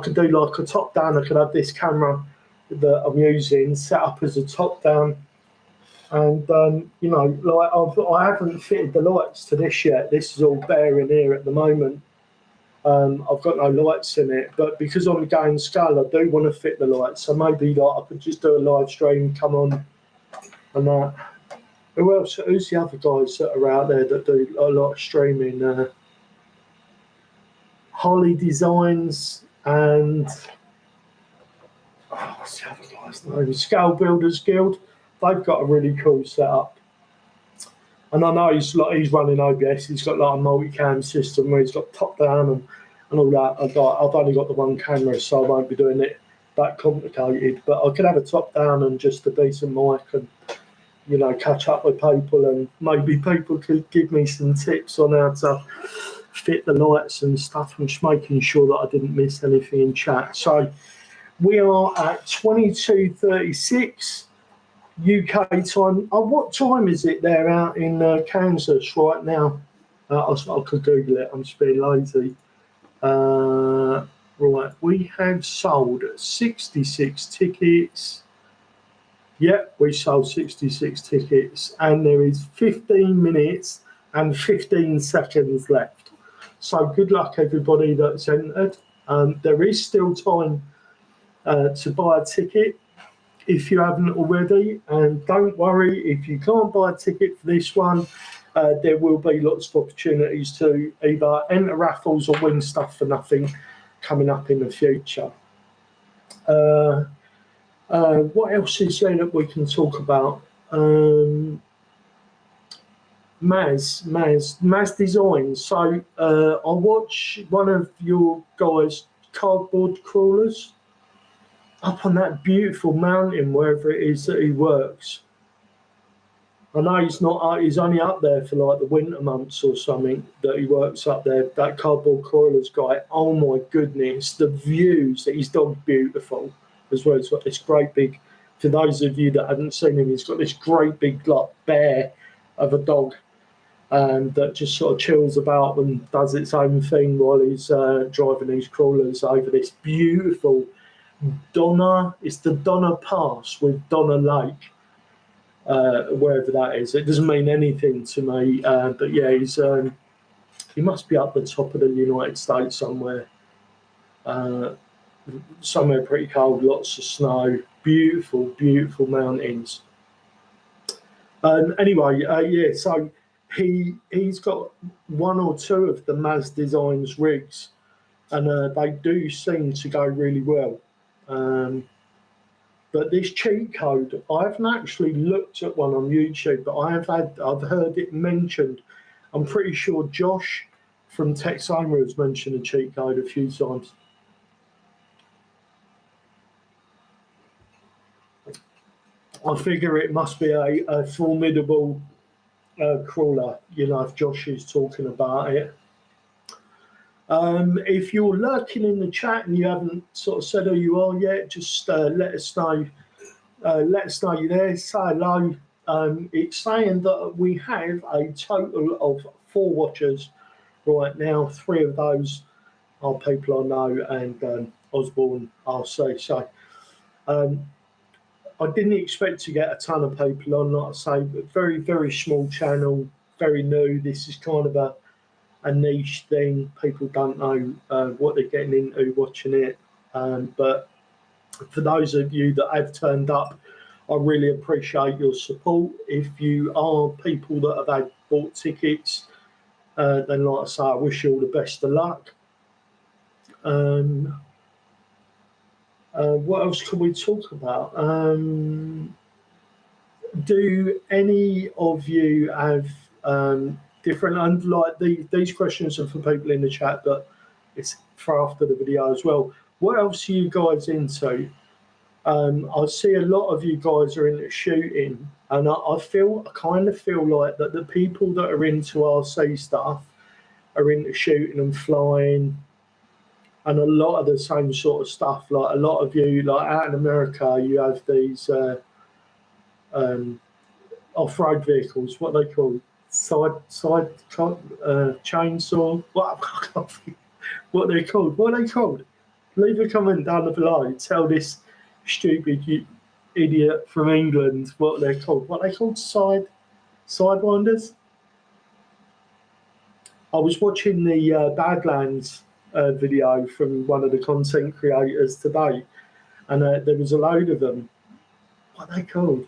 could do like a top down. I could have this camera that I'm using set up as a top down, and you know, like I haven't fitted the lights to this yet. This is all bare in here at the moment. I've got no lights in it, but because I'm going scale, I do want to fit the lights. So maybe like I could just do a live stream, come on, and that. Who else? Who's the other guys that are out there that do a lot of streaming? Holly Designs and what's the other guy's name? Scale Builders Guild. They've got a really cool setup, and I know he's running OBS. He's got like a multicam system where he's got top down and all that. I've only got the one camera, so I won't be doing it that complicated. But I could have a top down and just a decent mic, and you know, catch up with people, and maybe people could give me some tips on how to fit the lights and stuff. I'm just making sure that I didn't miss anything in chat. So we are at 22:36 UK time. What time is it there out in Kansas right now? I could Google it. I'm just being lazy. Right, we have sold 66 tickets. Yep, we sold 66 tickets, and there is 15 minutes and 15 seconds left. So good luck, everybody that's entered. There is still time to buy a ticket if you haven't already. And don't worry, if you can't buy a ticket for this one, there will be lots of opportunities to either enter raffles or win stuff for nothing coming up in the future. What else is there that we can talk about? Maz Designs. So I watch one of your guys' cardboard crawlers up on that beautiful mountain, wherever it is that he works. I know he's not. He's only up there for like the winter months or something that he works up there. That cardboard crawlers guy. Oh my goodness, the views that he's done beautiful as well. He's got this great big. For those of you that haven't seen him, he's got this great big like bear of a dog, that just sort of chills about and does its own thing while he's driving these crawlers over this beautiful Donna. It's the Donna Pass with Donna Lake. Wherever that is, it doesn't mean anything to me. But yeah, he must be up the top of the United States somewhere. Somewhere pretty cold, lots of snow, beautiful, beautiful mountains. Anyway, yeah, so he's got one or two of the Maz Designs rigs, and they do seem to go really well. But this cheat code, I haven't actually looked at one on YouTube, but I've heard it mentioned. I'm pretty sure Josh from Texoma has mentioned a cheat code a few times. I figure it must be a formidable crawler, you know, if Josh is talking about it. If you're lurking in the chat and you haven't sort of said who you are yet, just let us know. Let us know you're there. Say hello. It's saying that we have a total of 4 watchers right now. 3 of those are people I know and Osborne RC. So I didn't expect to get a ton of people on, like I say, but very, very small channel, very new. This is kind of a niche thing. People don't know what they're getting into watching it. But for those of you that have turned up, I really appreciate your support. If you are people that have had bought tickets, then like I say, I wish you all the best of luck. What else can we talk about? Do any of you have different, and like these questions are for people in the chat, but it's for after the video as well. What else are you guys into? I see a lot of you guys are into shooting, and I kind of feel like that the people that are into RC stuff are into shooting and flying, and a lot of the same sort of stuff. Like a lot of you, like out in America, you have these off-road vehicles. What are they called? Side chainsaw. What are they called? What are they called? Leave a comment down below. Tell this stupid idiot from England what they're called. What are they called? Sidewinders. I was watching the Badlands video from one of the content creators today, and there was a load of them. What are they called?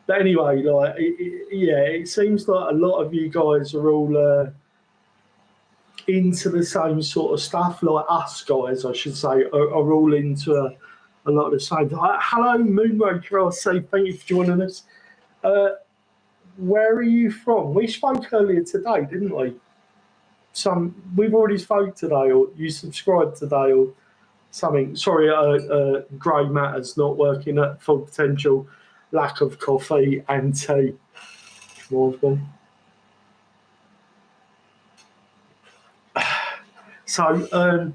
But anyway, like, it seems like a lot of you guys are all into the same sort of stuff. Like us guys, I should say, are all into a lot of the same. Hello, Moonraker. I'll say thank you for joining us. Where are you from? We spoke earlier today, didn't we? We've already spoke today, or you subscribed today, or something. Sorry, grey matter's not working at full potential. Lack of coffee and tea. So,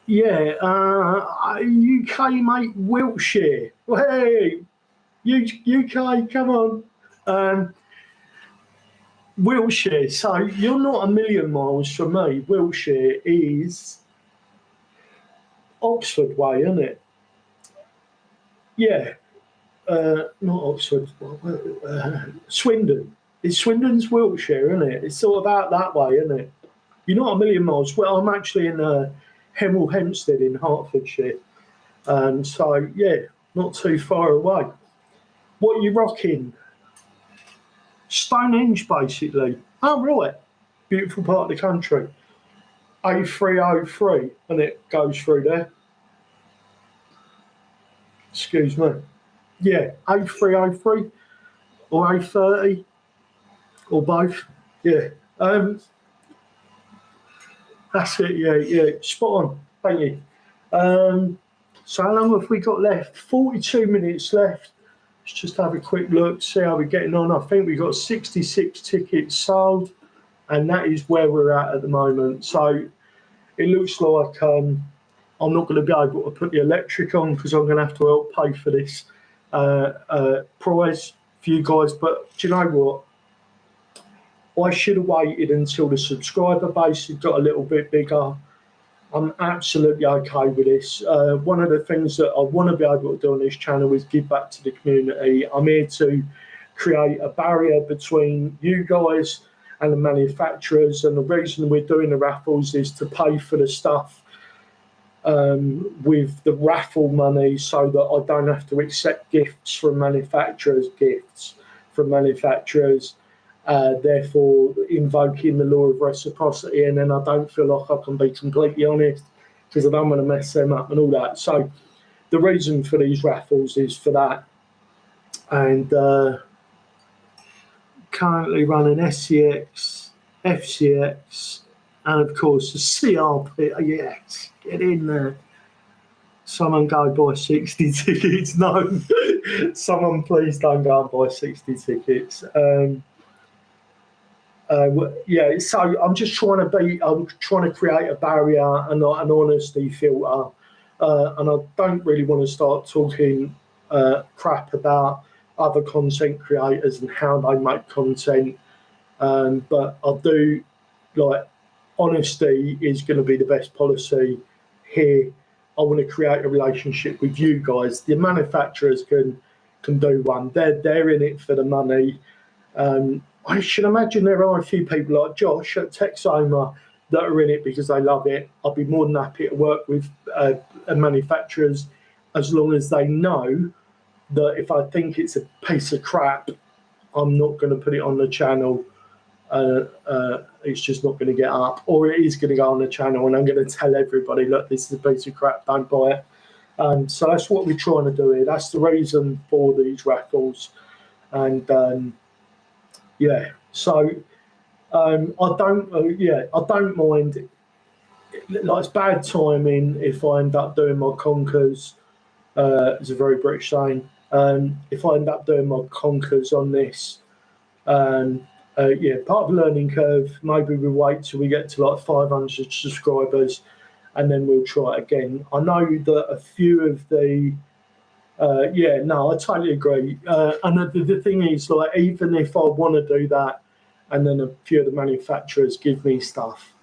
yeah, UK, mate, Wiltshire. Hey, UK, come on. Wiltshire, so you're not a million miles from me. Wiltshire is Oxford way, isn't it? Yeah. Not Oxford, Swindon. It's Swindon's Wiltshire, isn't it? It's sort of out that way, isn't it? You're not a million miles. Well, I'm actually in Hemel Hempstead in Hertfordshire. So, yeah, not too far away. What are you rocking? Stonehenge, basically. Oh, right. Beautiful part of the country. A303, and it goes through there. Excuse me. Yeah, A303 or A30 or both. Yeah. That's it, yeah. Spot on. Thank you. So how long have we got left? 42 minutes left. Let's just have a quick look, see how we're getting on. I think we've got 66 tickets sold, and that is where we're at the moment. So it looks like I'm not going to be able to put the electric on because I'm going to have to help pay for this prize for you guys. But do you know what? I should have waited until the subscriber base had got a little bit bigger. I'm absolutely okay with this. One of the things that I want to be able to do on this channel is give back to the community. I'm here to create a barrier between you guys and the manufacturers, and the reason we're doing the raffles is to pay for the stuff with the raffle money, so that I don't have to accept gifts from manufacturers, therefore invoking the law of reciprocity, and then I don't feel like I can be completely honest because I don't want to mess them up and all that. So the reason for these raffles is for that. And currently running SCX FCX, and of course the CRP. Yes, get in there. Someone go buy 60 tickets. No, someone please don't go and buy 60 tickets. Yeah, so I'm trying to create a barrier and an honesty filter, and I don't really want to start talking crap about other content creators and how they make content, but I do like honesty is going to be the best policy here. I want to create a relationship with you guys. The manufacturers can do one. They're in it for the money. I should imagine there are a few people like Josh at Texoma that are in it because they love it. I'll be more than happy to work with manufacturers as long as they know that if I think it's a piece of crap, I'm not going to put it on the channel. It's just not going to get up, or it is going to go on the channel and I'm going to tell everybody, look, this is a piece of crap, don't buy it. So that's what we're trying to do here. That's the reason for these raffles. And yeah, so I don't mind. Like, it's bad timing if I end up doing my conkers. It's a very British saying. If I end up doing my conkers on this, yeah, part of the learning curve. Maybe we wait till we get to like 500 subscribers, and then we'll try it again. I know that a few of the yeah, no, I totally agree. And the thing is, like, even if I want to do that, and then a few of the manufacturers give me stuff,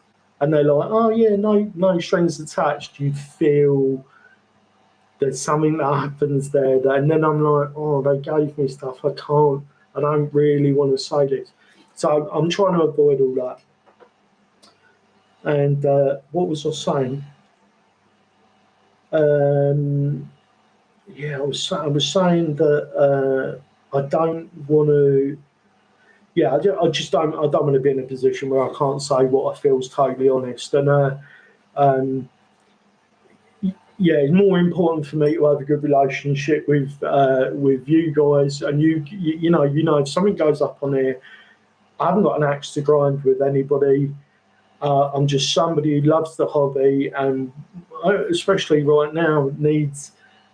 and they're like, oh yeah, no strings attached, you feel there's something that happens there, and then I'm like, oh, they gave me stuff, I don't really want to say this. So I'm trying to avoid all that. And what was I saying? Yeah, I was saying that I don't want to. Yeah, I don't want to be in a position where I can't say what I feel is totally honest. And yeah, it's more important for me to have a good relationship with you guys. And you know, if something goes up on here, I haven't got an axe to grind with anybody. I'm just somebody who loves the hobby, and especially right now needs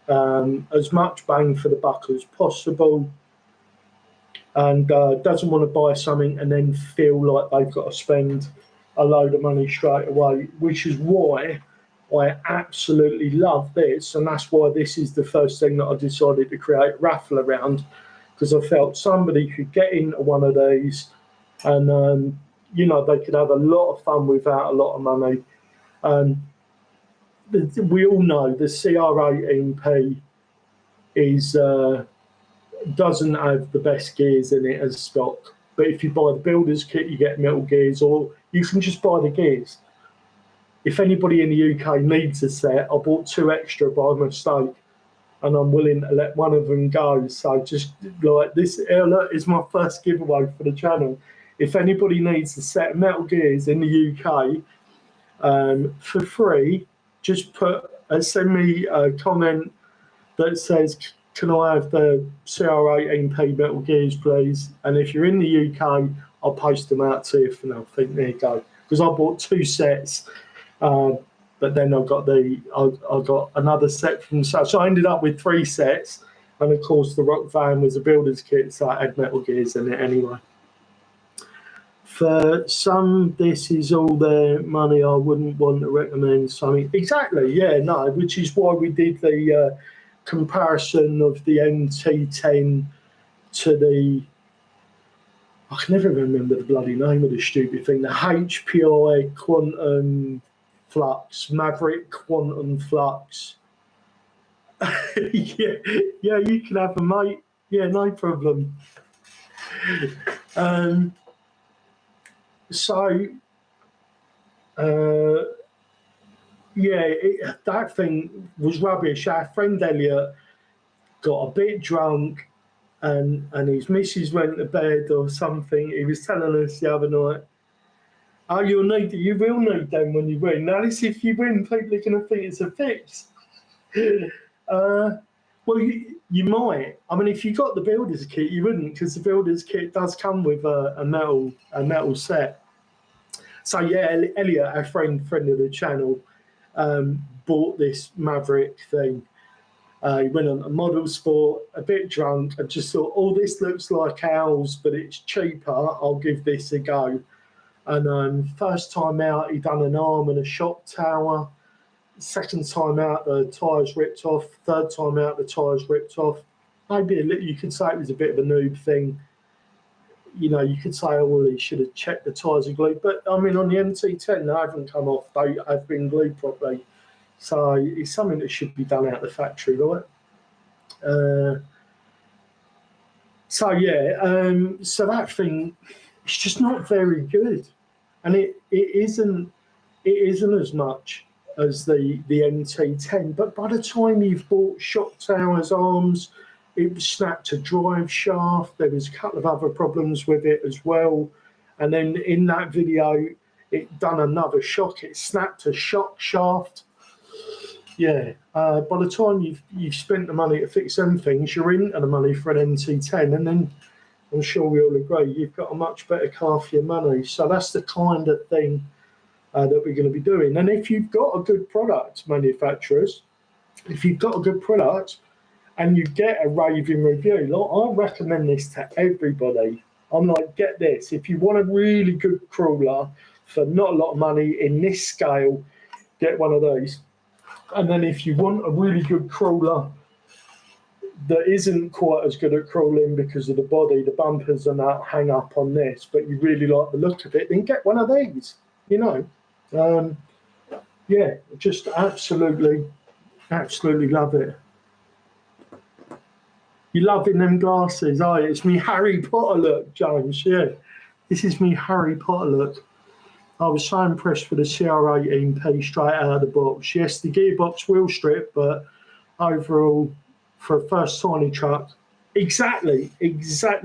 as much bang for the buck as possible, and doesn't want to buy something and then feel like they've got to spend a load of money straight away, which is why I absolutely love this, and that's why this is the first thing that I decided to create a raffle around, because I felt somebody could get into one of these and you know, they could have a lot of fun without a lot of money. We all know the CR-18P is doesn't have the best gears in it as stock, but if you buy the builder's kit, you get metal gears, or you can just buy the gears. If anybody in the UK needs a set, I bought 2 extra by mistake, and I'm willing to let one of them go. So just like this, look, is my first giveaway for the channel. If anybody needs a set of metal gears in the UK for free, just send me a comment that says, can I have the CR-18P metal gears, please? And if you're in the UK, I'll post them out to you for nothing. There you go. Because I bought 2 sets, but then I got another set from, so I ended up with 3 sets. And of course, the Rock Van was a builder's kit, so I had metal gears in it anyway. For some, this is all their money. I wouldn't want to recommend something. Exactly, yeah, no, which is why we did the comparison of the MT10 to the, I can never remember the bloody name of the stupid thing, the HPI Quantum Flux, Maverick Quantum Flux. yeah, you can have a mate. Yeah, no problem. So, yeah, that thing was rubbish. Our friend Elliot got a bit drunk, and his missus went to bed or something. He was telling us the other night, oh, you will need them when you win. Now, this, if you win, people are going to think it's a fix. Well, you might. I mean, if you got the builder's kit, you wouldn't, because the builder's kit does come with a metal set. So yeah, Elliot, our friend of the channel, bought this Maverick thing. He went on a model sport, a bit drunk, and just thought, oh, this looks like ours, but it's cheaper. I'll give this a go. And first time out, he done an arm and a shock tower. Second time out, the tyres ripped off. Third time out, the tyres ripped off. Maybe you could say it was a bit of a noob thing. You know, you could say, oh, well, he should have checked the tyres are glued. But, I mean, on the MT10, they haven't come off. They have been glued properly. So it's something that should be done out of the factory, right? So that thing, it's just not very good. And it isn't as much as the MT10, but by the time you've bought shock towers, arms, it was snapped a drive shaft. There was a couple of other problems with it as well. And then in that video, it done another shock. It snapped a shock shaft. Yeah, by the time you've spent the money to fix them things, you're into the money for an MT10, and then I'm sure we all agree you've got a much better car for your money. So that's the kind of thing that we're going to be doing. And if you've got a good product, manufacturers, if you've got a good product and you get a raving review, like, I recommend this to everybody. I'm like, get this. If you want a really good crawler for not a lot of money in this scale, get one of these. And then if you want a really good crawler that isn't quite as good at crawling because of the body, the bumpers and that hang up on this, but you really like the look of it, then get one of these, you know. Yeah, just absolutely love it. You loving them glasses? Oh, it's me Harry Potter look, James. Yeah, this is me Harry Potter look. I was so impressed with the CR-18P straight out of the box. Yes, the gearbox wheel strip, but overall, for a first tiny truck, exactly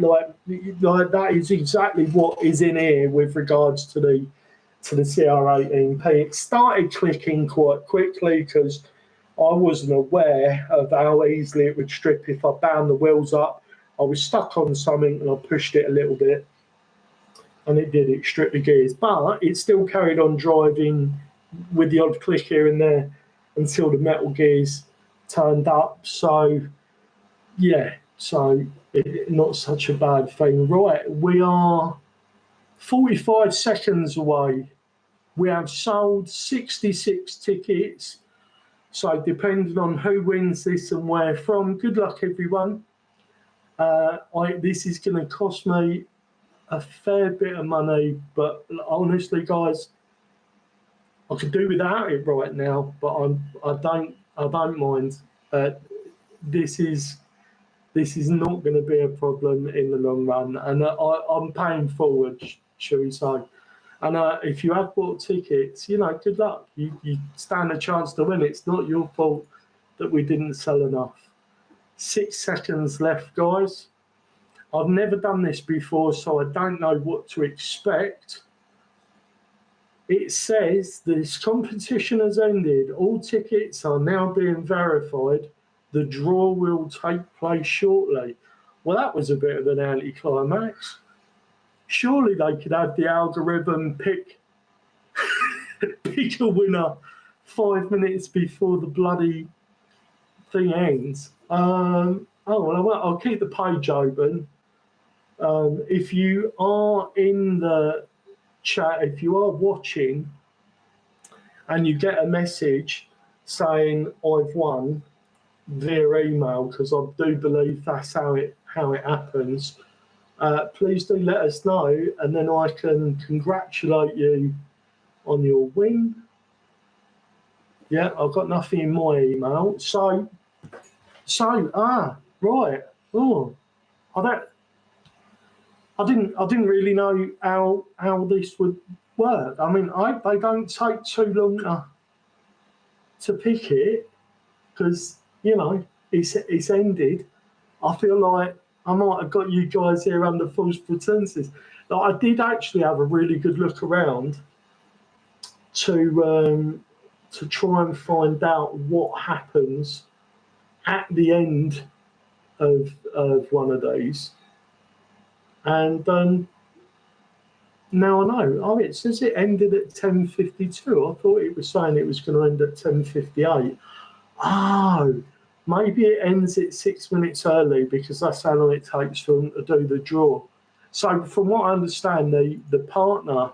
like that is exactly what is in here with regards to the CR-18P. It started clicking quite quickly because I wasn't aware of how easily it would strip if I bound the wheels up. I was stuck on something and I pushed it a little bit, and it stripped the gears, but it still carried on driving with the odd click here and there until the metal gears turned up. So yeah, not such a bad thing. Right, we are 45 seconds away. We have sold 66 tickets. So depending on who wins this and where from, good luck everyone. This is going to cost me a fair bit of money, but honestly, guys, I could do without it right now. But I don't mind. This is not going to be a problem in the long run, and I'm paying forward, shall we say? And if you have bought tickets, you know, good luck. You stand a chance to win. It's not your fault that we didn't sell enough. 6 seconds left, guys. I've never done this before, so I don't know what to expect. It says this competition has ended. All tickets are now being verified. The draw will take place shortly. Well, that was a bit of an anticlimax. Surely they could have the algorithm pick a winner 5 minutes before the bloody thing ends. I'll keep the page open. If you are in the chat, if you are watching and you get a message saying I've won via email, because I do believe that's how it happens, please do let us know, and then I can congratulate you on your win. Yeah, I've got nothing in my email. Right. Oh, I didn't really know how this would work. I mean, they don't take too long to pick it, because, you know, it's ended. I feel like I might have got you guys here under false pretenses. Like, I did actually have a really good look around to try and find out what happens at the end of one of these. And now I know. Oh, it says it ended at 10:52. I thought it was saying it was going to end at 10:58. Oh, maybe it ends at 6 minutes early because that's how long it takes for them to do the draw. So from what I understand, the partner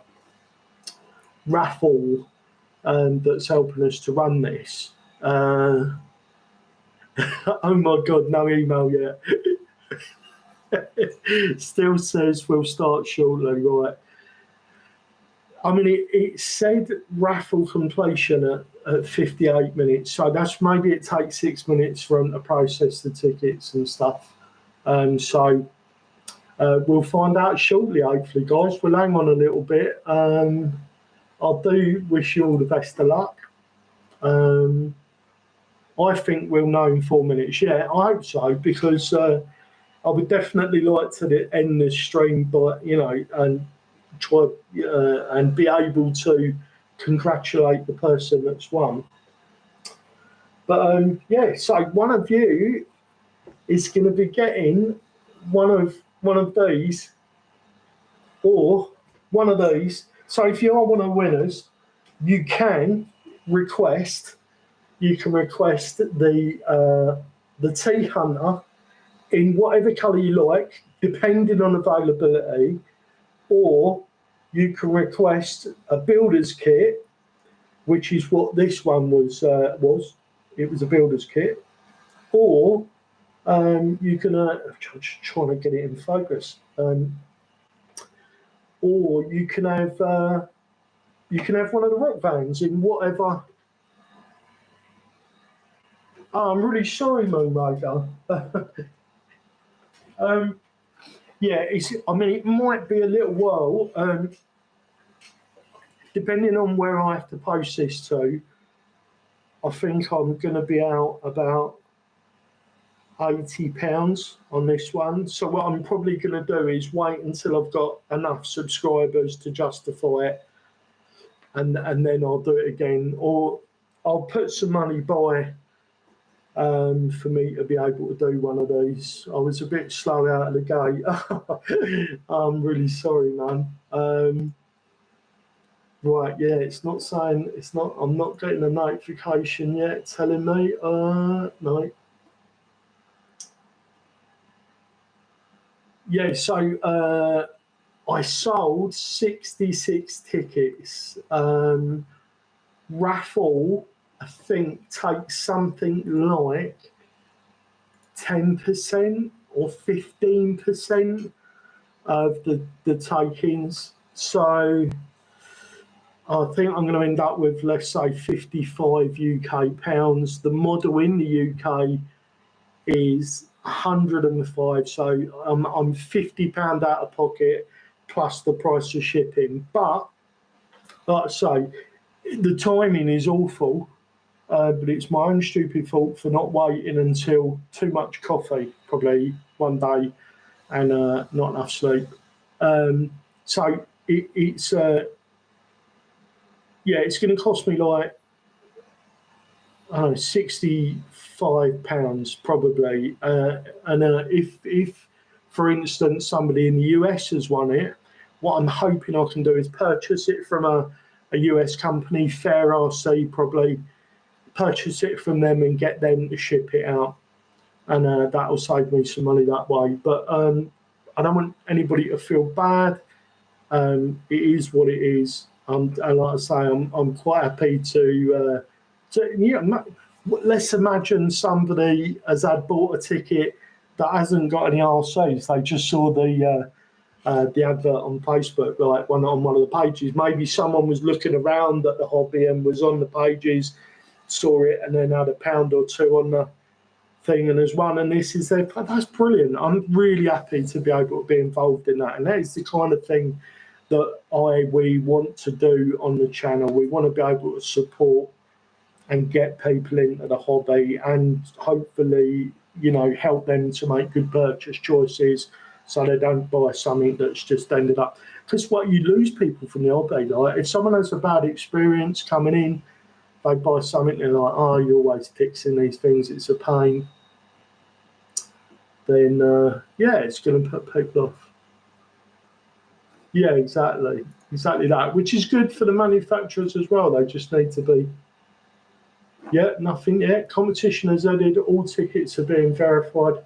RAFFLE that's helping us to run this. Oh my God, no email yet. Still says we'll start shortly, right? I mean, it said raffle completion at 58 minutes, so that's maybe it takes 6 minutes for them to process the tickets and stuff. So we'll find out shortly, hopefully, guys. We'll hang on a little bit. I do wish you all the best of luck. I think we'll know in 4 minutes. Yeah, I hope so, because I would definitely like to end the stream by, and try and be able to congratulate the person that's won. But yeah, so one of you is going to be getting one of these or one of these. So if you are one of the winners, you can request the Tea Hunter in whatever colour you like, depending on availability, or you can request a builder's kit, which is what this one was. It was a builder's kit, or you can. I'm just trying to get it in focus. Or you can have one of the rock vans in whatever. Oh, I'm really sorry, Moonraker. Yeah, I mean, it might be a little while, depending on where I have to post this to. I think I'm going to be out about £80 on this one. So what I'm probably going to do is wait until I've got enough subscribers to justify it, and then I'll do it again, or I'll put some money by for me to be able to do one of these. I was a bit slow out of the gate. I'm really sorry, man. Right, yeah, it's not saying, I'm not getting a notification yet telling me. No. Yeah, so I sold 66 tickets. Raffle, I think, takes something like 10% or 15% of the takings. So I think I'm going to end up with, let's say, 55 UK pounds. The model in the UK is 105, so I'm £50 out of pocket plus the price of shipping. But like I say, the timing is awful, but it's my own stupid fault for not waiting until too much coffee, probably one day, and not enough sleep. So it's yeah, it's going to cost me like, I don't know, £65 probably. And if, for instance, somebody in the US has won it, what I'm hoping I can do is purchase it from a US company, Fair RC, probably purchase it from them and get them to ship it out. And that'll save me some money that way. But I don't want anybody to feel bad. It is what it is. And like I say, I'm quite happy to let's imagine somebody has bought a ticket that hasn't got any RCs. They just saw the advert on Facebook, like on one of the pages. Maybe someone was looking around at the hobby and was on the pages, saw it, and then had £1 or £2 on the thing, and has won. And this is that's brilliant. I'm really happy to be able to be involved in that, and that is the kind of thing that we want to do on the channel. We want to be able to support and get people into the hobby, and hopefully, help them to make good purchase choices so they don't buy something that's just ended up. Because what you lose people from the hobby, like if someone has a bad experience coming in, they buy something, they're like, oh, you're always fixing these things, it's a pain. Then, yeah, it's going to put people off. Yeah, exactly that, which is good for the manufacturers as well. They just need to be, yeah, nothing yet. Competition has added, all tickets are being verified.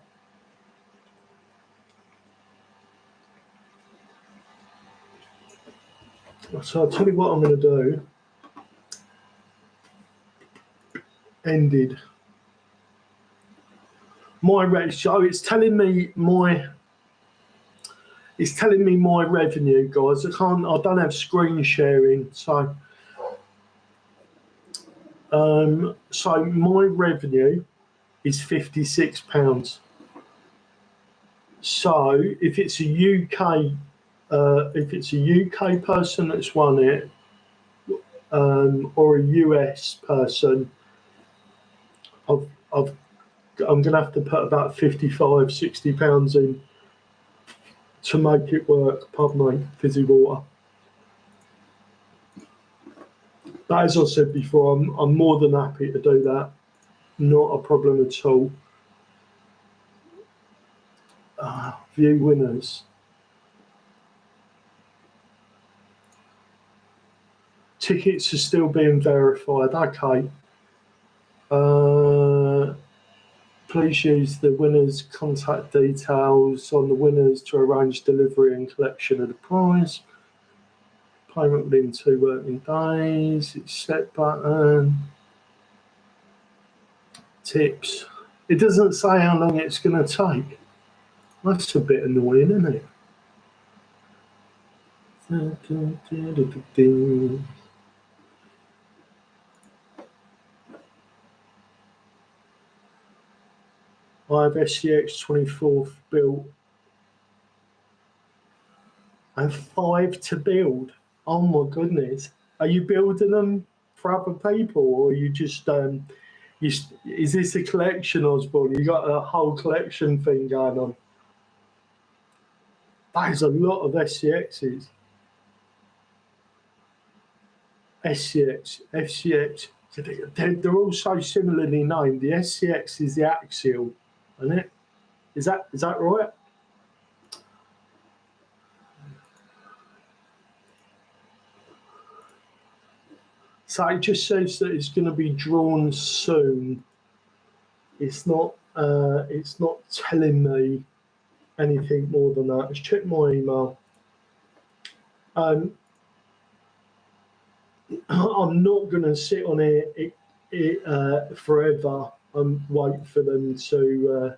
So I'll tell you what I'm going to do. Ended my rate. So it's telling me my revenue, guys. I don't have screen sharing, so so my revenue is £56. So if it's a UK person that's won it, or a US person, I've, I've I'm going to have to put about £55-60 in to make it work. Pardon me, fizzy water. But as I said before, I'm more than happy to do that. Not a problem at all. View winners. Tickets are still being verified. Okay. Please use the winner's contact details on the winners to arrange delivery and collection of the prize. Payment within 2 working days. Accept button. Tips. It doesn't say how long it's going to take. That's a bit annoying, isn't it? I have SCX-24 built and 5 to build. Oh my goodness. Are you building them for other people, or are you just is this a collection, Osborne? You got a whole collection thing going on? That is a lot of SCXs. SCX, FCX. They're all so similarly named. The SCX is the axial, isn't it? Is that right? So it just says that it's going to be drawn soon. It's not telling me anything more than that. Let's check my email. I'm not going to sit on it forever and wait for them to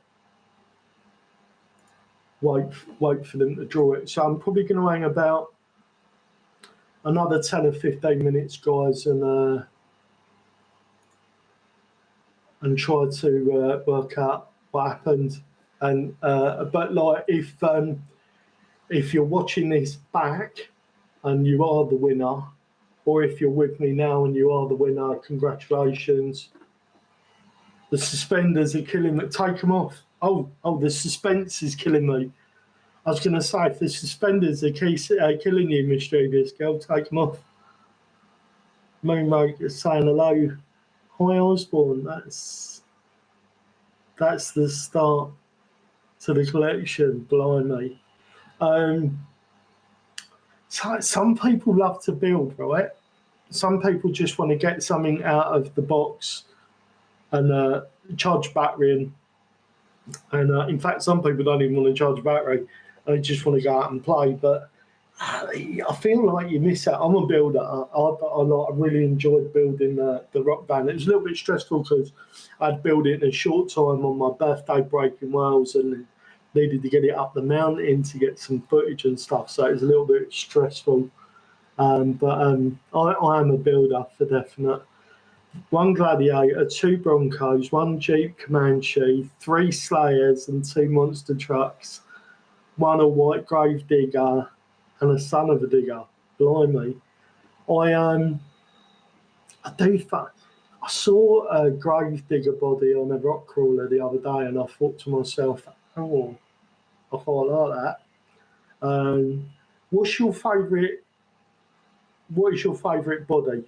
wait for them to draw it. So I'm probably going to hang about another 10 or 15 minutes, guys, and try to work out what happened. And but like if you're watching this back and you are the winner, or if you're with me now and you are the winner, congratulations. The suspenders are killing me. Take them off. Oh, the suspense is killing me. I was going to say, if the suspenders are killing you, mischievous girl, take them off. Moonmate is saying hello. Hi, Osborne. That's the start to the collection. Blimey. So some people love to build, right? Some people just want to get something out of the box and charge battery in. And in fact, some people don't even want to charge battery. They just want to go out and play. But I feel like you miss out. I'm a builder. I really enjoyed building the rock band. It was a little bit stressful because I'd built it in a short time on my birthday break in Wales and needed to get it up the mountain to get some footage and stuff. So it was a little bit stressful. But I am a builder for definite. 1 Gladiator, 2 Broncos, 1 Jeep Comanche, 3 Slayers and 2 monster trucks, 1 a white grave digger and a son of a digger. Blimey. I saw a grave digger body on a rock crawler the other day and I thought to myself, oh, I quite like that. What is your favourite body?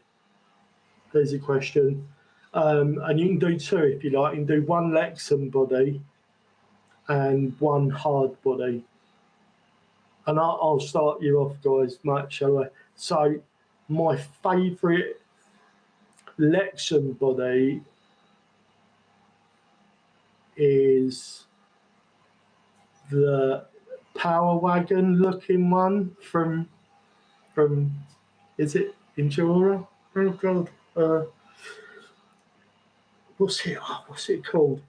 There's a question. And you can do 2 if you like. You can do 1 Lexan body and 1 hard body. and I'll start you off, guys, Matt, shall I? So, my favourite Lexan body is the Power Wagon looking one from is it Endura? Oh God, what's it called?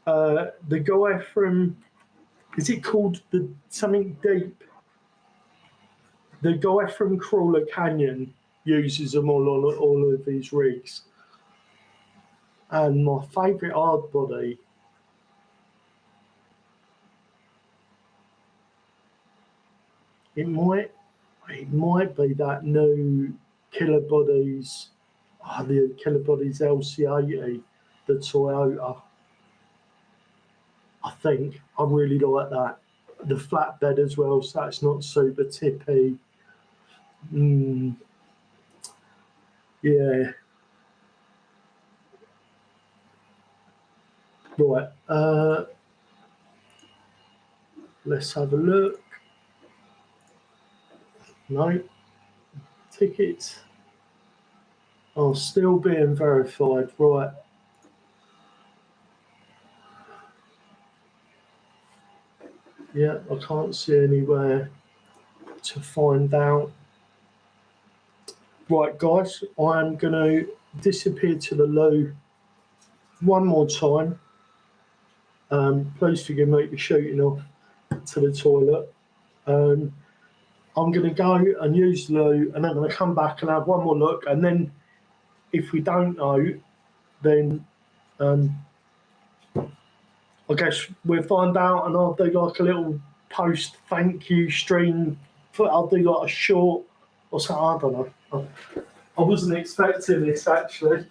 The guy from, is it called the something deep? The guy from Crawler Canyon uses them all of these rigs. And my favourite hard body, it might be that new Killer Bodies, the Killer Bodies LC80, the Toyota. I think I really like that. The flatbed as well, so it's not super tippy. Yeah. Right. Let's have a look. No. Tickets are still being verified. Right. Yeah, I can't see anywhere to find out. Right, guys, I'm going to disappear to the loo one more time. Please forgive me for shooting off to the toilet. I'm going to go and use the loo, and then I'm going to come back and have one more look. And then, if we don't know, then I guess we'll find out, and I'll do like a little post thank you stream. I'll do like a short or something. I don't know. I wasn't expecting this actually.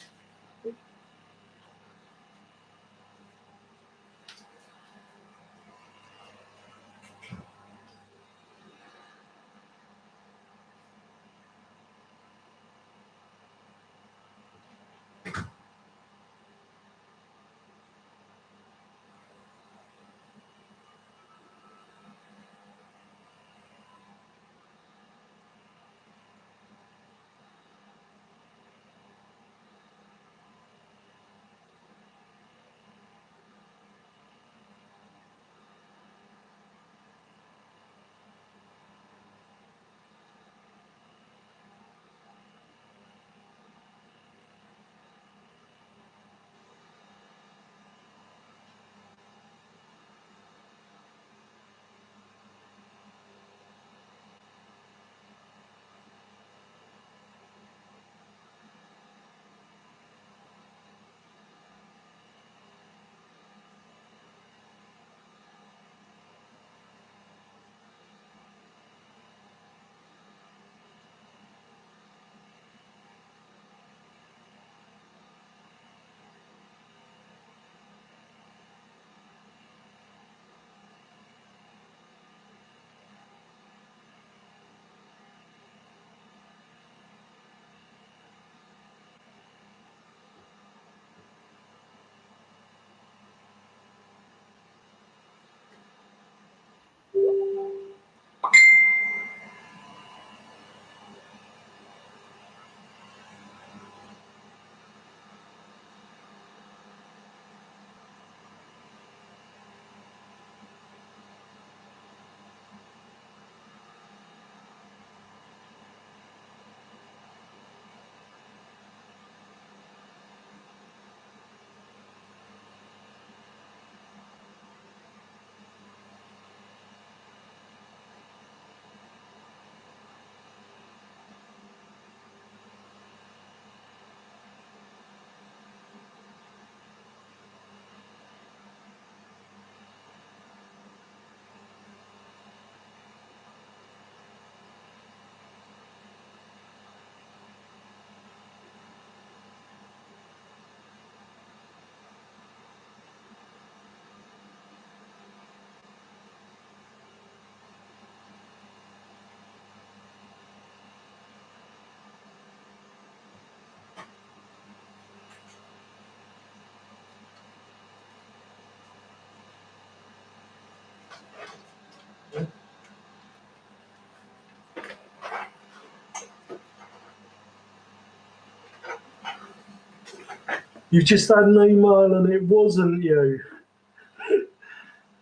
You've just had an email and it wasn't you.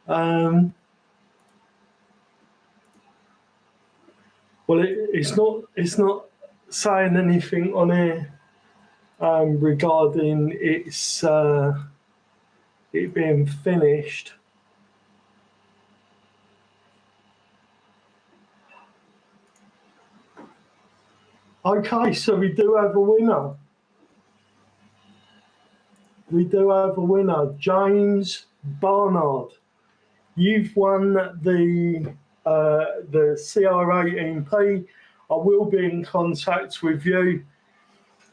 Well, it's not saying anything on here regarding it being finished. Okay, so we do have a winner. We do have a winner, James Barnard. You've won the CR-18P. I will be in contact with you.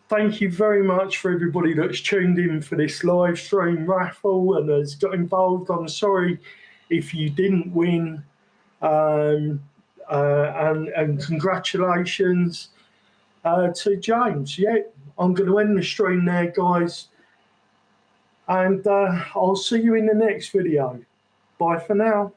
Thank you very much for everybody that's tuned in for this live stream raffle and has got involved. I'm sorry if you didn't win, and congratulations to James. Yeah, I'm going to end the stream there, guys, and I'll see you in the next video. Bye for now.